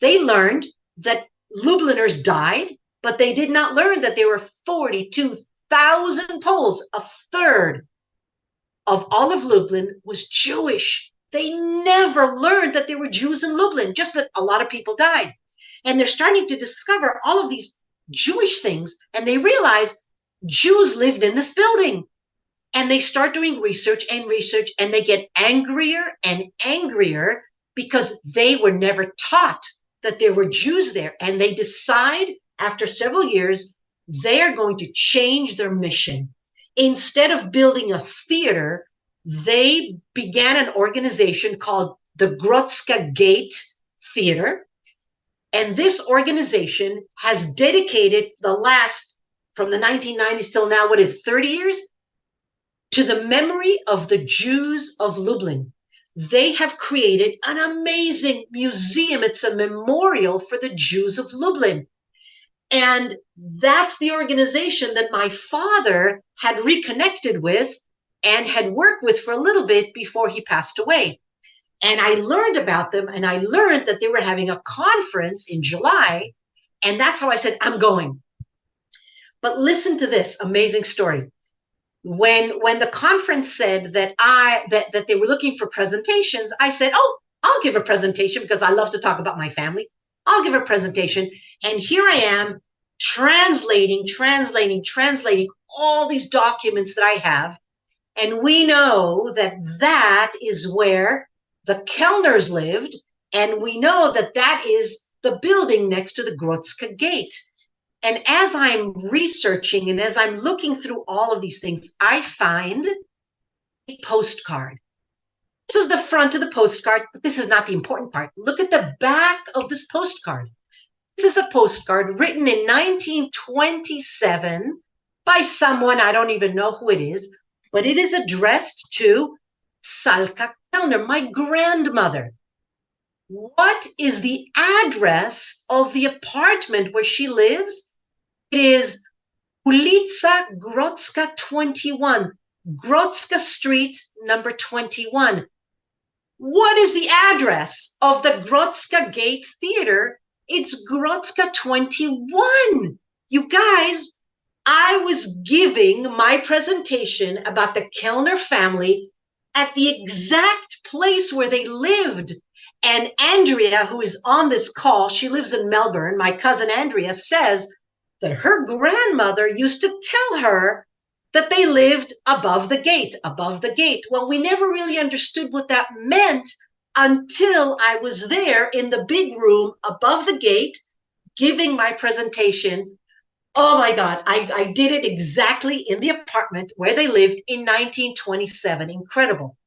They learned that Lubliners died, but they did not learn that there were 42,000 Poles. A third of all of Lublin was Jewish. They never learned that there were Jews in Lublin, just that a lot of people died. And they're starting to discover all of these Jewish things, and they realize Jews lived in this building. And they start doing research, and they get angrier and angrier because they were never taught that there were Jews there. And they decide after several years, they're going to change their mission. Instead of building a theater, they began an organization called the Grodzka Gate Theater. And this organization has dedicated the last, from the 1990s till now, 30 years? To the memory of the Jews of Lublin. They have created an amazing museum. It's a memorial for the Jews of Lublin. And that's the organization that my father had reconnected with and had worked with for a little bit before he passed away. And I learned about them, and I learned that they were having a conference in July. And that's how I said, I'm going. But listen to this amazing story. When the conference said that that they were looking for presentations, I said, oh, I'll give a presentation because I love to talk about my family. I'll give a presentation. And here I am translating all these documents that I have. And we know that that is where the Kelners lived. And we know that that is the building next to the Grodzka Gate. And as I'm researching and as I'm looking through all of these things, I find a postcard. This is the front of the postcard, but this is not the important part. Look at the back of this postcard. This is a postcard written in 1927 by someone, I don't even know who it is, but it is addressed to Salka Kelner, my grandmother. What is the address of the apartment where she lives? It is Ulica Grodzka 21, Grodzka Street, number 21. What is the address of the Grodzka Gate Theater? It's Grodzka 21. You guys, I was giving my presentation about the Kelner family at the exact place where they lived. And Andrea, who is on this call, she lives in Melbourne. My cousin Andrea says that her grandmother used to tell her that they lived above the gate. Well, we never really understood what that meant until I was there in the big room above the gate giving my presentation. Oh my God, I did it exactly in the apartment where they lived in 1927. Incredible.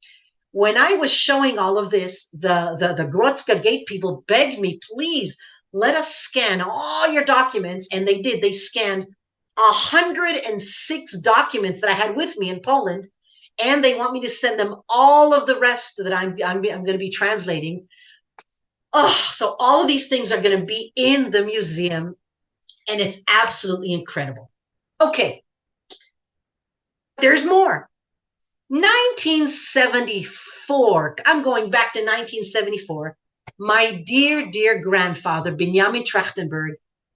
When I was showing all of this, the Grodzka Gate people begged me, please, let us scan all your documents. And they did. They scanned 106 documents that I had with me in Poland. And they want me to send them all of the rest that I'm going to be translating. Oh, so all of these things are going to be in the museum. And it's absolutely incredible. Okay. There's more. 1974. I'm going back to 1974. My dear, dear grandfather, Benjamin Trachtenberg,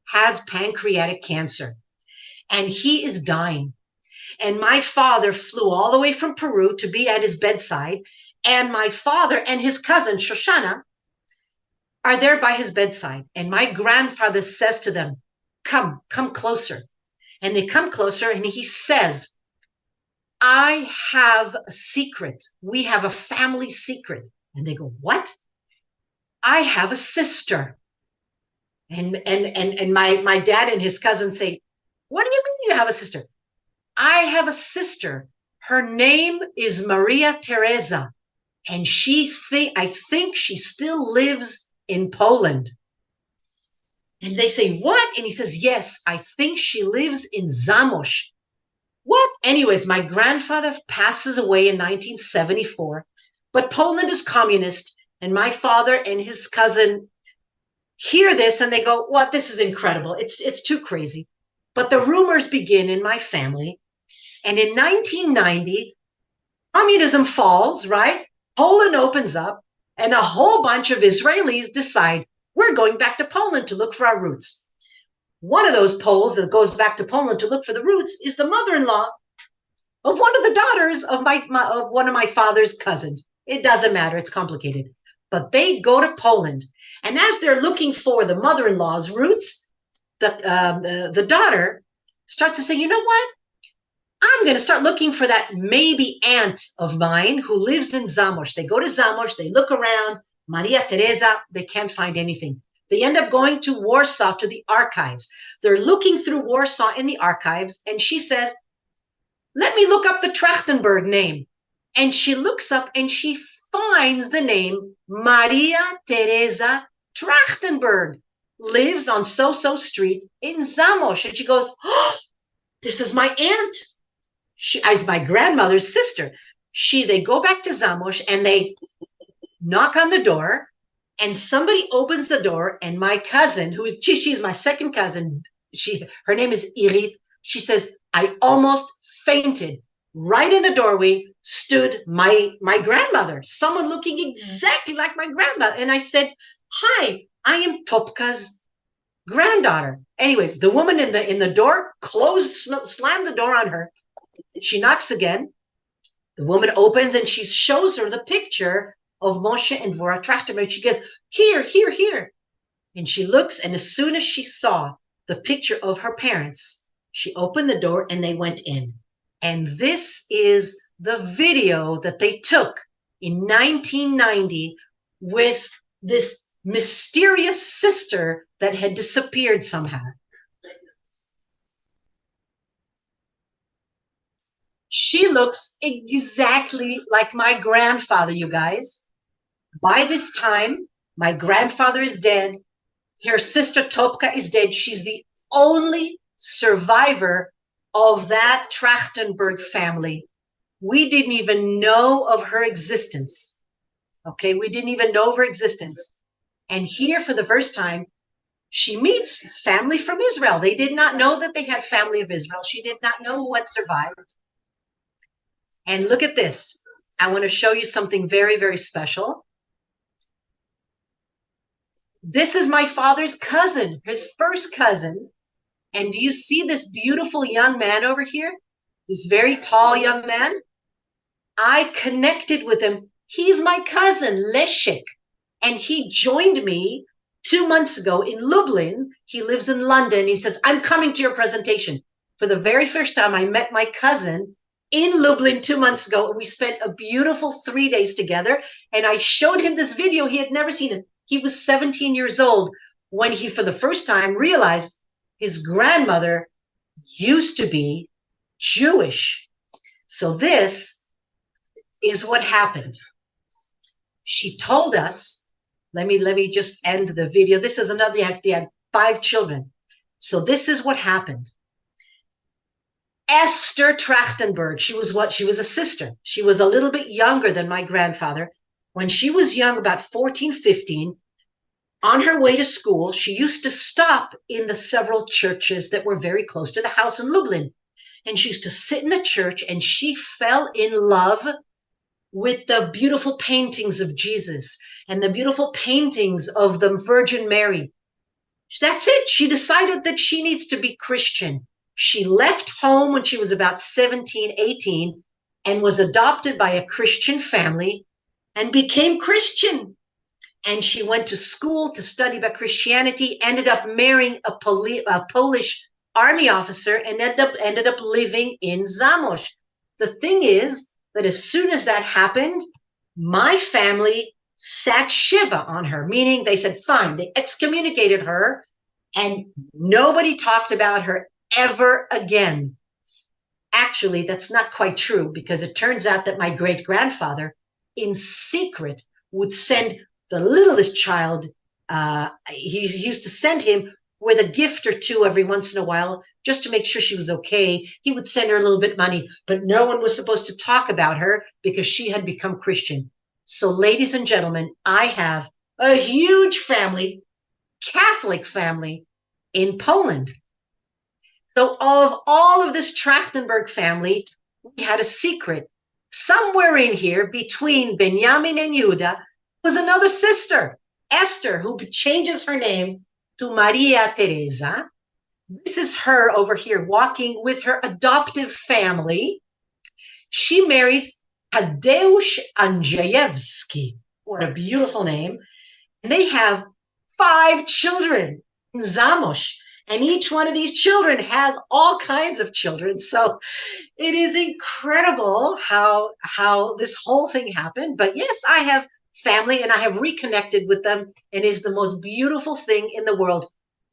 has pancreatic cancer, and he is dying. And my father flew all the way from Peru to be at his bedside, and my father and his cousin, Shoshana, are there by his bedside. And my grandfather says to them, come closer. And they come closer, and he says, I have a secret. We have a family secret. And they go, what? I have a sister. And my dad and his cousin say, what do you mean you have a sister? I have a sister. Her name is Maria Teresa. And I think she still lives in Poland. And they say, what? And he says, yes, I think she lives in Zamość. What? Anyways, my grandfather passes away in 1974, but Poland is communist. And my father and his cousin hear this and they go, what? This is incredible. It's too crazy. But the rumors begin in my family. And in 1990, communism falls, right? Poland opens up and a whole bunch of Israelis decide we're going back to Poland to look for our roots. One of those Poles that goes back to Poland to look for the roots is the mother-in-law of one of the daughters of one of my father's cousins. It doesn't matter. It's complicated. But they go to Poland. And as they're looking for the mother-in-law's roots, the daughter starts to say, you know what? I'm going to start looking for that maybe aunt of mine who lives in Zamość. They go to Zamość, they look around, Maria Teresa, they can't find anything. They end up going to Warsaw, to the archives. They're looking through Warsaw in the archives, and she says, let me look up the Trachtenberg name. And she looks up and she finds the name Maria Teresa Trachtenberg, lives on so-so street in Zamość. And she goes, oh, this is my aunt. She is my grandmother's sister. They go back to Zamość and they knock on the door, and somebody opens the door, and my cousin, she's my second cousin, her name is Irit. She says, I almost fainted. Right in the doorway stood my grandmother, someone looking exactly like my grandmother. And I said, hi, I am Topka's granddaughter. Anyways, the woman in the door slammed the door on her. She knocks again. The woman opens and she shows her the picture of Moshe and Dvorah Trachtenberg. She goes, here, here, here. And she looks, and as soon as she saw the picture of her parents, she opened the door and they went in. And this is the video that they took in 1990 with this mysterious sister that had disappeared somehow. She looks exactly like my grandfather, you guys. By this time, my grandfather is dead. Her sister Topka is dead. She's the only survivor of that Trachtenberg family. We didn't even know of her existence. Okay, we didn't even know of her existence. And here, for the first time, she meets family from Israel. They did not know that they had family of Israel. She did not know who had survived. And look at this. I want to show you something very, very special. This is my father's cousin, his first cousin. And do you see this beautiful young man over here? This very tall young man? I connected with him. He's my cousin, Leszek. And he joined me 2 months ago in Lublin. He lives in London. He says, I'm coming to your presentation. For the very first time, I met my cousin in Lublin 2 months ago. And we spent a beautiful 3 days together. And I showed him this video. He had never seen it. He was 17 years old when he, for the first time, realized his grandmother used to be Jewish. So this is what happened. She told us, let me just end the video. This is another, they had 5 children. So this is what happened. Esther Trachtenberg, she was a sister. She was a little bit younger than my grandfather. When she was young, about 14, 15, on her way to school, she used to stop in the several churches that were very close to the house in Lublin. And she used to sit in the church, and she fell in love with the beautiful paintings of Jesus and the beautiful paintings of the Virgin Mary. That's it. She decided that she needs to be Christian. She left home when she was about 17, 18, and was adopted by a Christian family and became Christian. And she went to school to study about Christianity, ended up marrying a Polish army officer, and ended up living in Zamość. The thing is that as soon as that happened, my family sat Shiva on her, meaning they said, fine, they excommunicated her, and nobody talked about her ever again. Actually, that's not quite true, because it turns out that my great-grandfather, in secret, would send the littlest child, he used to send him with a gift or two every once in a while, just to make sure she was okay. He would send her a little bit of money, but no one was supposed to talk about her because she had become Christian. So, ladies and gentlemen, I have a huge family, Catholic family in Poland. So of all of this Trachtenberg family, we had a secret. Somewhere in here between Benjamin and Yehuda was another sister, Esther, who changes her name to Maria Teresa. This is her over here walking with her adoptive family. She marries Tadeusz Andrzejewski. What a beautiful name. And they have 5 children in Zamość. And each one of these children has all kinds of children. So it is incredible how this whole thing happened. But yes, I have family and I have reconnected with them. It is the most beautiful thing in the world.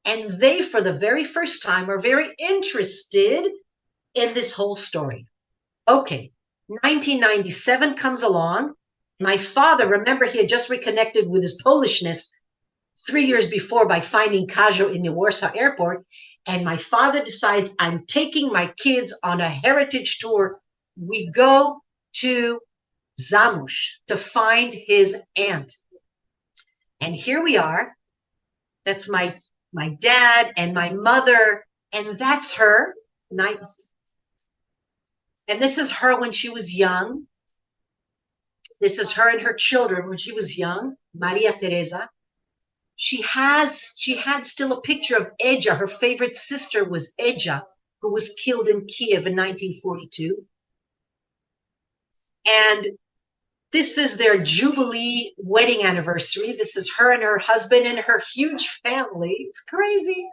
And they, for the very first time, are very interested in this whole story. Okay, 1997 comes along. My father, remember, he had just reconnected with his Polishness 3 years before by finding Kajo in the Warsaw airport. And my father decides, I'm taking my kids on a heritage tour. We go to Zamość to find his aunt. And here we are. That's my dad and my mother. And that's her. Nice. And this is her when she was young. This is her and her children when she was young, Maria Teresa. She had still a picture of Eja. Her favorite sister was Eja, who was killed in Kiev in 1942. And this is their Jubilee wedding anniversary. This is her and her husband and her huge family. It's crazy.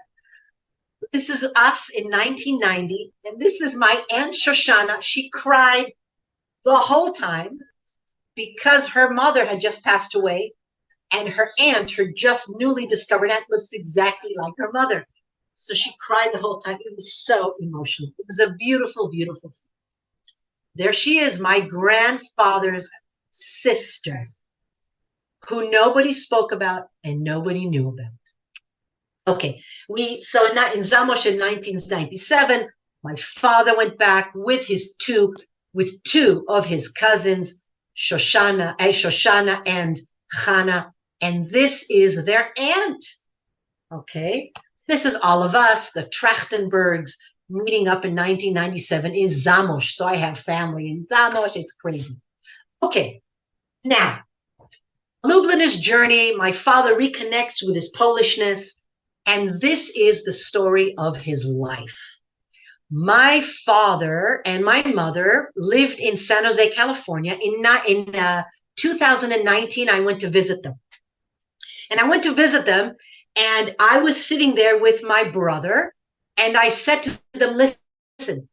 This is us in 1990. And this is my Aunt Shoshana. She cried the whole time because her mother had just passed away. And her aunt, her just newly discovered aunt, looks exactly like her mother. So she cried the whole time. It was so emotional. It was a beautiful, beautiful thing. There she is, my grandfather's sister, who nobody spoke about and nobody knew about. Okay, so in Zamość in 1997, my father went back with two of his cousins, Shoshana and Chana, and this is their aunt. Okay, this is all of us, the Trachtenbergs, meeting up in 1997 in Zamość. So I have family in Zamość. It's crazy. Okay, now, Lubliners journey. My father reconnects with his Polishness, and this is the story of his life. My father and my mother lived in San Jose, California. In 2019, I went to visit them. And I went to visit them, and I was sitting there with my brother, and I said to them, listen,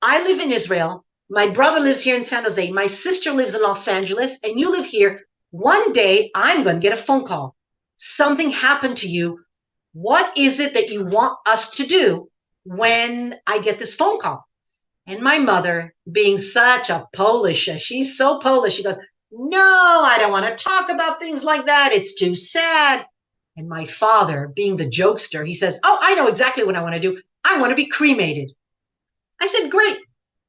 I live in Israel. My brother lives here in San Jose. My sister lives in Los Angeles, and you live here. One day, I'm going to get a phone call. Something happened to you. What is it that you want us to do when I get this phone call? And my mother, being such a Polish, she's so Polish, she goes, no, I don't want to talk about things like that. It's too sad. And my father, being the jokester, he says, oh, I know exactly what I want to do. I want to be cremated. I said, great.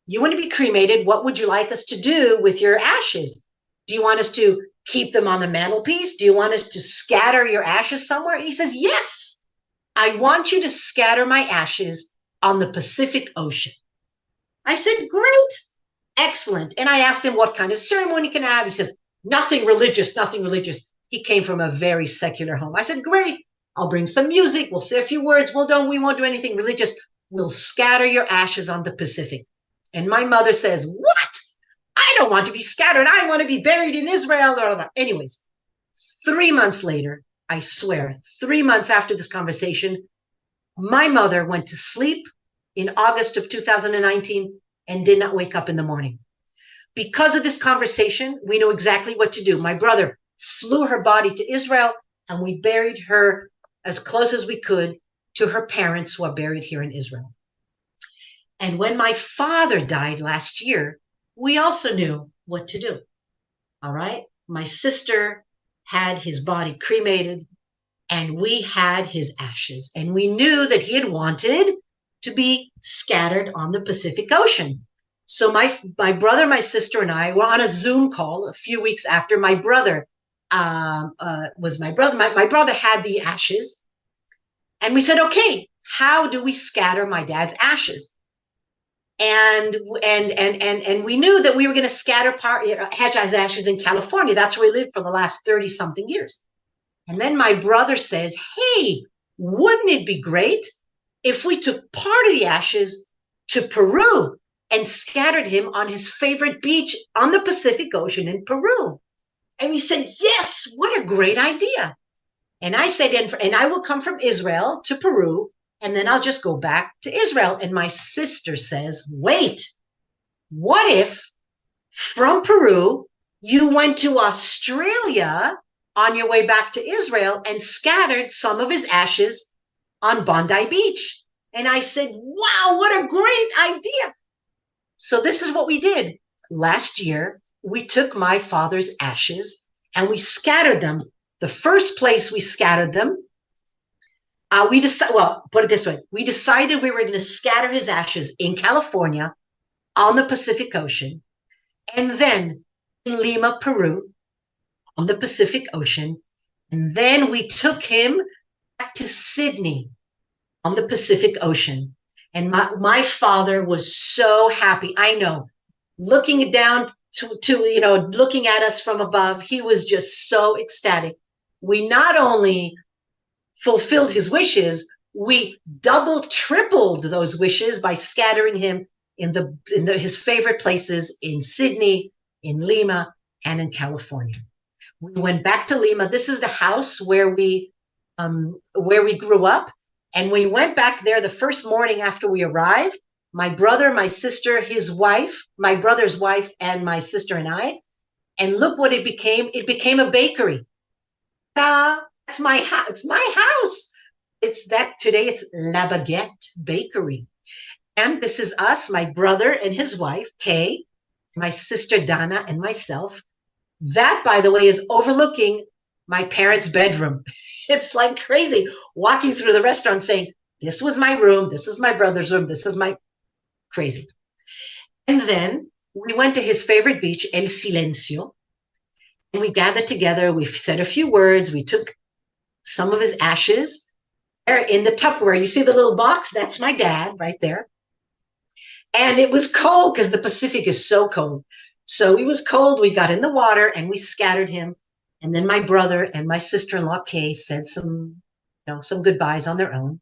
You want to be cremated? What would you like us to do with your ashes? Do you want us to keep them on the mantelpiece? Do you want us to scatter your ashes somewhere? And he says, yes, I want you to scatter my ashes on the Pacific Ocean. I said, great, excellent. And I asked him, what kind of ceremony can I have? He says, nothing religious, nothing religious. He came from a very secular home. I said, great, I'll bring some music. We'll say a few words. We won't do anything religious. We'll scatter your ashes on the Pacific. And my mother says, what? I don't want to be scattered. I want to be buried in Israel. Anyways, 3 months later, I swear, 3 months after this conversation, my mother went to sleep in August of 2019 and did not wake up in the morning. Because of this conversation, we know exactly what to do. My brother flew her body to Israel, and we buried her as close as we could to her parents who are buried here in Israel. And when my father died last year, we also knew what to do. All right. My sister had his body cremated, and we had his ashes. And we knew that he had wanted to be scattered on the Pacific Ocean. So my brother, my sister, and I were on a Zoom call a few weeks after my brother was my brother. My brother had the ashes. And we said, okay, how do we scatter my dad's ashes? And we knew that we were going to scatter Hajjai's ashes in California. That's where we lived for the last 30 something years. And then my brother says, hey, wouldn't it be great if we took part of the ashes to Peru and scattered him on his favorite beach on the Pacific Ocean in Peru? And we said, yes, what a great idea. And I said, and I will come from Israel to Peru, and then I'll just go back to Israel. And my sister says, wait, what if from Peru you went to Australia on your way back to Israel and scattered some of his ashes on Bondi Beach? And I said, wow, what a great idea. So this is what we did. Last year, we took my father's ashes and we scattered them. The first place we scattered them, put it this way. We decided we were going to scatter his ashes in California on the Pacific Ocean, and then in Lima, Peru, on the Pacific Ocean. And then we took him back to Sydney on the Pacific Ocean. And my father was so happy. I know, looking down to looking at us from above, he was just so ecstatic. We not only fulfilled his wishes, we tripled those wishes by scattering him in his favorite places in Sydney, in Lima, and in California. We went back to Lima. This is the house where we grew up. And we went back there the first morning after we arrived. My brother, my sister, his wife, my brother's wife, and my sister and I. And look what it became. It became a bakery. That's my house. It's my house. Today it's La Baguette Bakery. And this is us, my brother and his wife, Kay, my sister Dana, and myself. That, by the way, is overlooking my parents' bedroom. It's like crazy walking through the restaurant saying, this was my room, this is my brother's room, this is my crazy. And then we went to his favorite beach, El Silencio, and we gathered together. We said a few words. We took some of his ashes in the Tupperware. You see the little box? That's my dad right there. And it was cold because the Pacific is so cold. So it was cold. We got in the water and we scattered him. And then my brother and my sister-in-law, Kay, said some goodbyes on their own.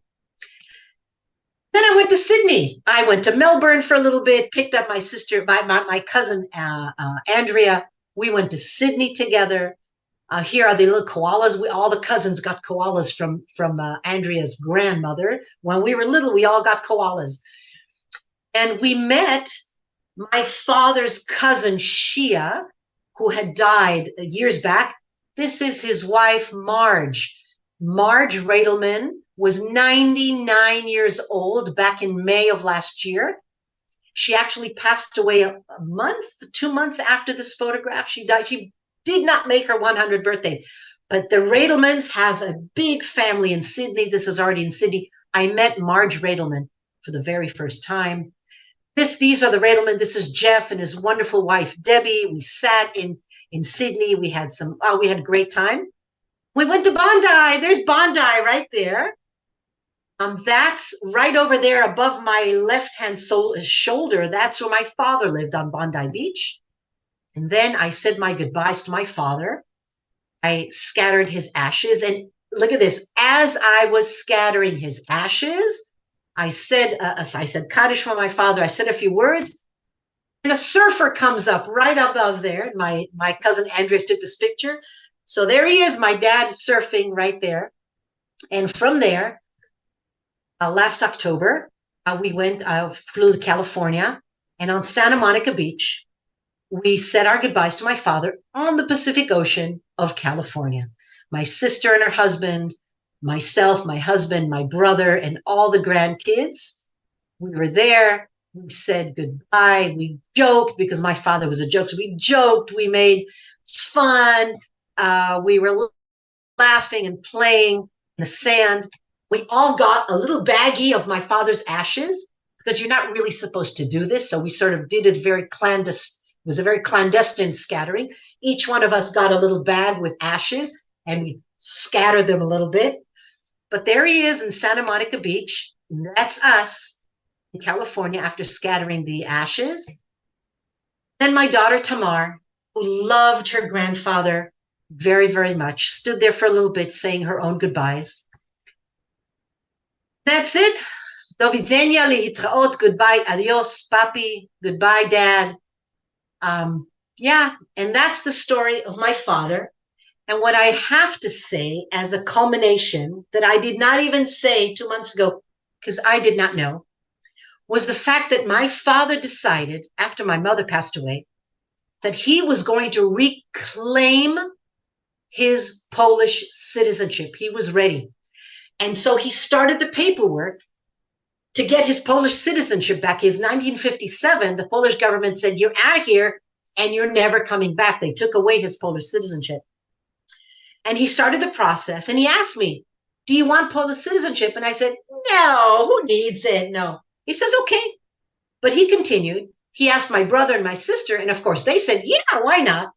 Then I went to Sydney. I went to Melbourne for a little bit, picked up my sister, my cousin, Andrea. We went to Sydney together. Here are the little koalas. All the cousins got koalas from Andrea's grandmother. When we were little, we all got koalas. And we met my father's cousin, Shia, who had died years back. This is his wife, Marge. Marge Radelman was 99 years old back in May of last year. She actually passed away a month, 2 months after this photograph. She died. She did not make her 100th birthday. But the Radelmans have a big family in Sydney. This is already in Sydney. I met Marge Radelman for the very first time. These are the Radelman. This is Jeff and his wonderful wife, Debbie. We sat in Sydney. We had a great time. We went to Bondi. There's Bondi right there. That's right over there above my left-hand shoulder. That's where my father lived, on Bondi Beach. And then I said my goodbyes to my father. I scattered his ashes. And look at this. As I was scattering his ashes, I said Kaddish for my father. I said a few words. And a surfer comes up right above there. My cousin Andrea took this picture. So there he is, my dad surfing right there. And from there, last October, we flew to California. And on Santa Monica Beach, we said our goodbyes to my father on the Pacific Ocean of California. My sister and her husband, myself, my husband, my brother, and all the grandkids. We were there. We said goodbye. We joked because my father was a joke. So we joked. We made fun. We were laughing and playing in the sand. We all got a little baggie of my father's ashes because you're not really supposed to do this. So we sort of did it very clandestine. It was a very clandestine scattering. Each one of us got a little bag with ashes and we scattered them a little bit. But there he is in Santa Monica Beach. That's us in California after scattering the ashes. Then my daughter Tamar, who loved her grandfather very, very much, stood there for a little bit saying her own goodbyes. That's it. Do widzenia, lihitraot, goodbye, adios, papi, goodbye, dad. And that's the story of my father. And what I have to say as a culmination that I did not even say 2 months ago, because I did not know, was the fact that my father decided, after my mother passed away, that he was going to reclaim his Polish citizenship. He was ready. And so he started the paperwork to get his Polish citizenship back. His 1957, the Polish government said, you're out of here and you're never coming back. They took away his Polish citizenship. And he started the process and he asked me, do you want Polish citizenship? And I said, no, who needs it? No. He says, okay. But he continued. He asked my brother and my sister, and of course they said, yeah, why not?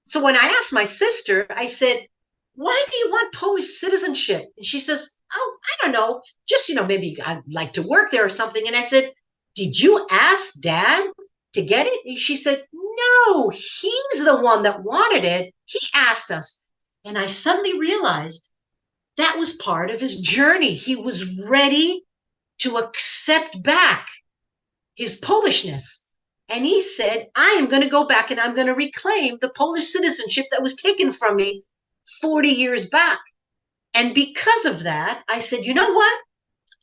So when I asked my sister, I said, why do you want Polish citizenship? And she says, oh, I don't know. Just, maybe I'd like to work there or something. And I said, did you ask Dad to get it? And she said, no, he's the one that wanted it. He asked us. And I suddenly realized that was part of his journey. He was ready to accept back his Polishness. And he said, I am going to go back and I'm going to reclaim the Polish citizenship that was taken from me 40 years back. And because of that, I said, you know what?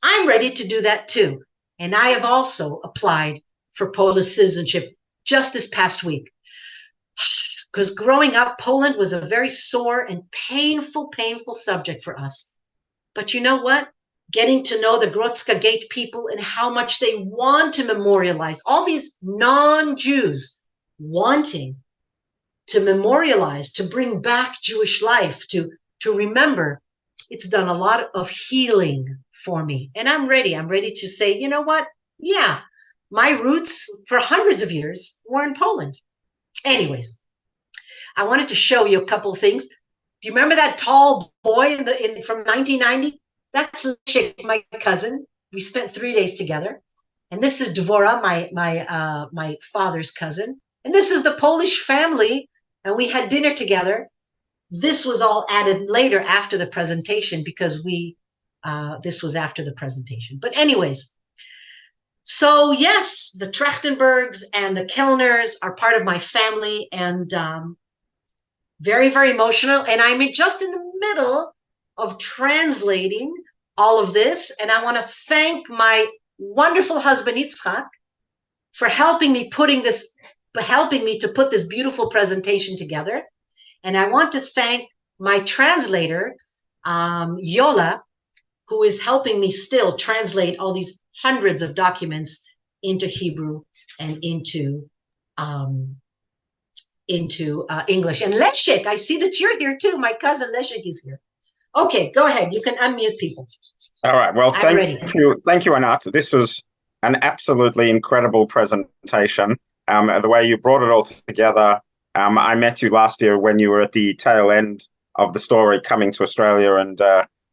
I'm ready to do that too. And I have also applied for Polish citizenship just this past week. Because growing up, Poland was a very sore and painful subject for us. But you know what? Getting to know the Grodzka Gate people and how much they want to memorialize, all these non-Jews wanting to memorialize, to bring back Jewish life, to remember, it's done a lot of healing for me. And I'm ready. I'm ready to say, you know what? Yeah, my roots for hundreds of years were in Poland. Anyways, I wanted to show you a couple of things. Do you remember that tall boy from 1990? That's Leszek, my cousin. We spent 3 days together. And this is Dvora, my father's cousin. And this is the Polish family. And we had dinner together. This was all added later after the presentation because this was after the presentation. But anyways, so yes, the Trachtenbergs and the Kelners are part of my family and very, very emotional. And I'm just in the middle of translating all of this. And I want to thank my wonderful husband, Yitzchak, for helping me to put this beautiful presentation together. And I want to thank my translator, Yola, who is helping me still translate all these hundreds of documents into Hebrew and into English. And Leszek, I see that you're here too. My cousin Leszek is here. Okay, go ahead. You can unmute people. All right. Well, thank you, Anat. This was an absolutely incredible presentation. The way you brought it all together. I met you last year when you were at the tail end of the story, coming to Australia and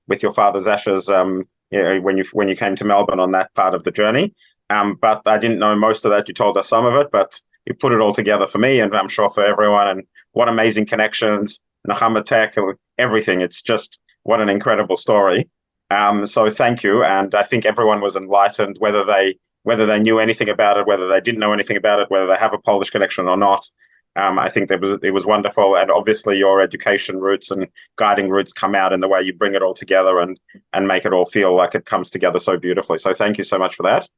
with your father's ashes. When you came to Melbourne on that part of the journey. But I didn't know most of that. You told us some of it, but you put it all together for me, and I'm sure for everyone. And what amazing connections, Tech, everything. It's just what an incredible story. So thank you, and I think everyone was enlightened, whether they knew anything about it, whether they didn't know anything about it, whether they have a Polish connection or not. I think it was wonderful, and obviously your education roots and guiding roots come out in the way you bring it all together and make it all feel like it comes together so beautifully. So thank you so much for that.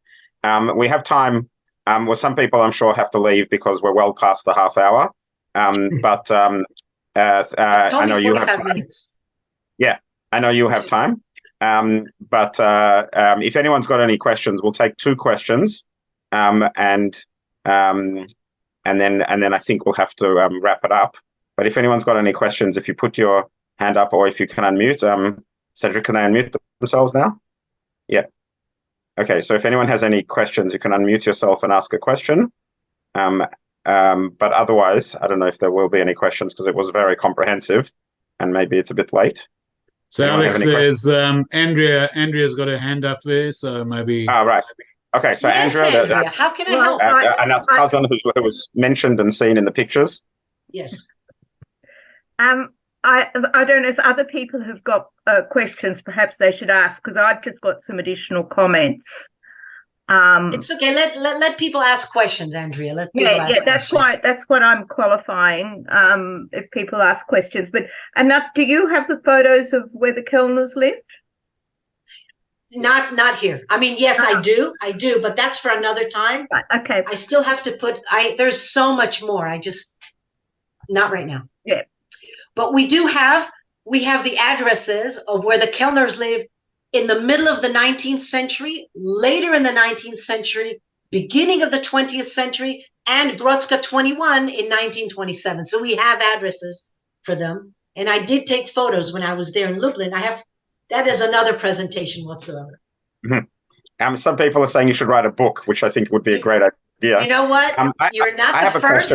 We have time. Well, some people I'm sure have to leave because we're well past the half hour. But I know you have time. Minutes. Yeah, I know you have time. But if anyone's got any questions, we'll take 2 questions, and then I think we'll have to wrap it up. But if anyone's got any questions, if you put your hand up or if you can unmute, Cedric, can they unmute themselves now? Yeah. Okay, so if anyone has any questions, you can unmute yourself and ask a question. But otherwise, I don't know if there will be any questions because it was very comprehensive and maybe it's a bit late. So Alex, there's Andrea's got her hand up there, so maybe. Oh, right. Okay, so yes, Andrea, how can I help? Anat's cousin who was mentioned and seen in the pictures. Yes. I don't know if other people have got questions. Perhaps they should ask, because I've just got some additional comments. It's okay. Let people ask questions, Andrea. Let people ask questions. That's what I'm qualifying. If people ask questions, but Anat, do you have the photos of where the Kelners lived? Not here. I mean, yes, I do, but that's for another time. Right, okay. I still have to put. There's so much more. Not right now. Yeah. But we have the addresses of where the Kelners lived in the middle of the 19th century, later in the 19th century, beginning of the 20th century, and Grodzka 21 in 1927. So we have addresses for them. And I did take photos when I was there in Lublin. That is another presentation whatsoever. Mm-hmm. Some people are saying you should write a book, which I think would be a great idea. You know what? You're not the first.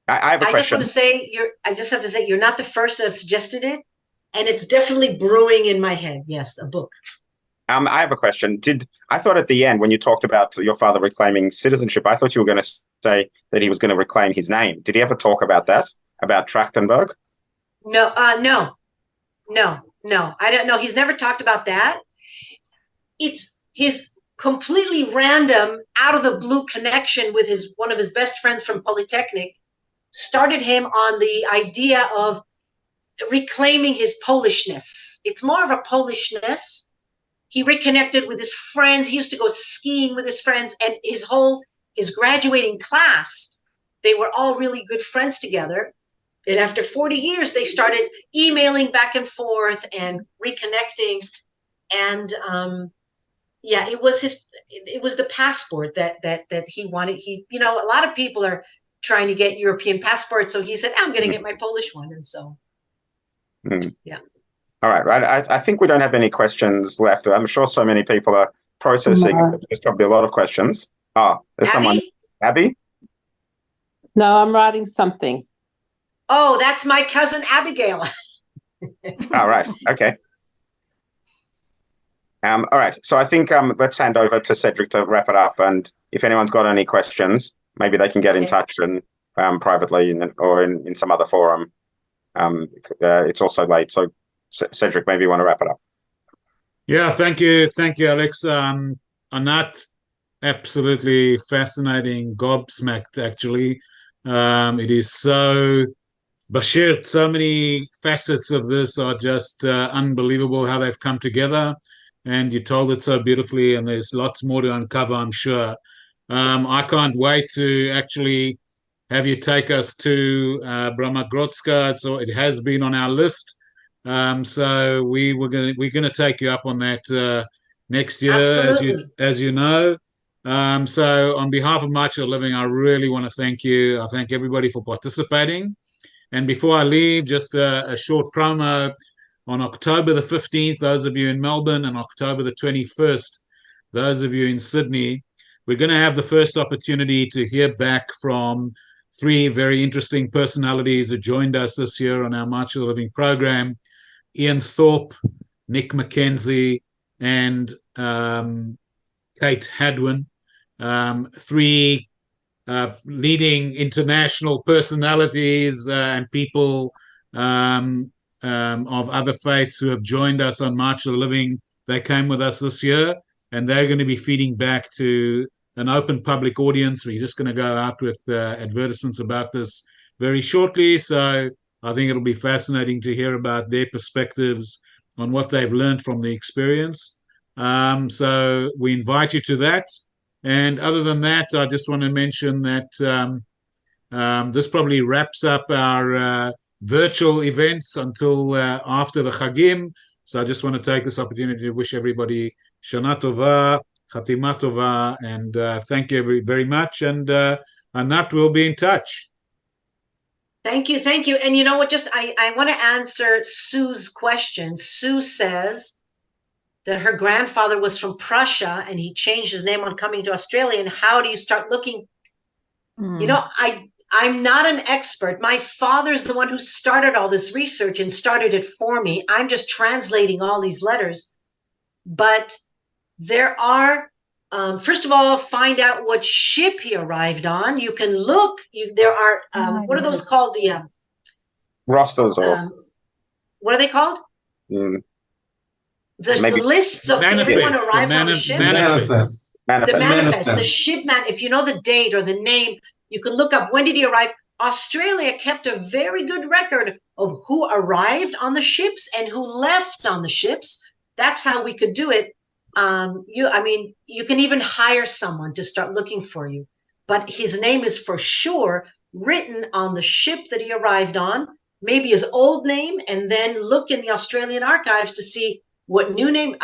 I have a question. I just have to say you're not the first that have suggested it. And it's definitely brewing in my head. Yes, a book. I have a question. I thought at the end when you talked about your father reclaiming citizenship, I thought you were going to say that he was going to reclaim his name. Did he ever talk about that? About Trachtenberg? No. I don't know. He's never talked about that. It's his completely random, out of the blue connection with one of his best friends from Polytechnic started him on the idea of reclaiming his Polishness. It's more of a Polishness. He reconnected with his friends. He used to go skiing with his friends, and his graduating class, they were all really good friends together. And after 40 years, they started emailing back and forth and reconnecting. And it was the passport that he wanted. A lot of people are trying to get European passports. So he said, I'm going to get my Polish one. And so, yeah. All right. I think we don't have any questions left. I'm sure so many people are processing. No. There's probably a lot of questions. Oh, there's someone. Abby? No, I'm writing something. Oh, that's my cousin Abigail. All right. Okay. All right. So I think let's hand over to Cedric to wrap it up. And if anyone's got any questions, maybe they can get in touch and privately or in some other forum. It's also late. So Cedric, maybe you want to wrap it up. Yeah, thank you, Alex. Anat, absolutely fascinating, gobsmacked. Actually, it is so Bashir. So many facets of this are just unbelievable how they've come together, and you told it so beautifully. And there's lots more to uncover, I'm sure. I can't wait to actually have you take us to Brahmagrotska. So it has been on our list. So we're gonna take you up on that next year, as you know. So on behalf of March of Living, I really want to thank you. I thank everybody for participating. And before I leave, just a short promo. On October the 15th, those of you in Melbourne, and October the 21st, those of you in Sydney, we're going to have the first opportunity to hear back from 3 very interesting personalities that joined us this year on our March of the Living program. Ian Thorpe, Nick McKenzie, and Kate Hadwin, 3 leading international personalities and people of other faiths who have joined us on March of the Living. They came with us this year, and they're going to be feeding back to an open public audience. We're just going to go out with advertisements about this very shortly. So I think it'll be fascinating to hear about their perspectives on what they've learned from the experience. So we invite you to that. And other than that, I just want to mention that this probably wraps up our virtual events until after the Chagim. So I just want to take this opportunity to wish everybody Shana Tova, Chatima Tova, and thank you very much. And Anat will be in touch. Thank you. And you know what, I want to answer Sue's question. Sue says that her grandfather was from Prussia and he changed his name on coming to Australia. And how do you start looking? I'm not an expert. My father's the one who started all this research and started it for me. I'm just translating all these letters. But there are, first of all, find out what ship he arrived on. You can look. There are, what are those called? The rosters. What are they called? The lists of everyone arrives on the ship. Manifest. Manifest. The manifest, the shipment, if you know the date or the name, you can look up when did he arrive. Australia kept a very good record of who arrived on the ships and who left on the ships. That's how we could do it. You can even hire someone to start looking for you. But his name is for sure written on the ship that he arrived on, maybe his old name, and then look in the Australian archives to see what new name.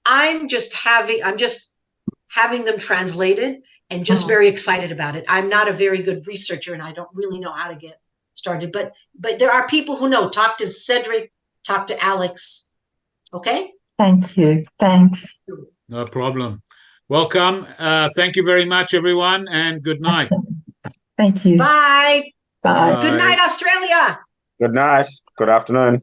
I'm just having them translated and just very excited about it. I'm not a very good researcher and I don't really know how to get started, but there are people who know. Talk to Cedric, talk to Alex. Okay? Thank you. Thanks. No problem. Welcome. Thank you very much, everyone, and good night. Thank you. Bye. Bye. Good night, Australia. Good night. Good afternoon.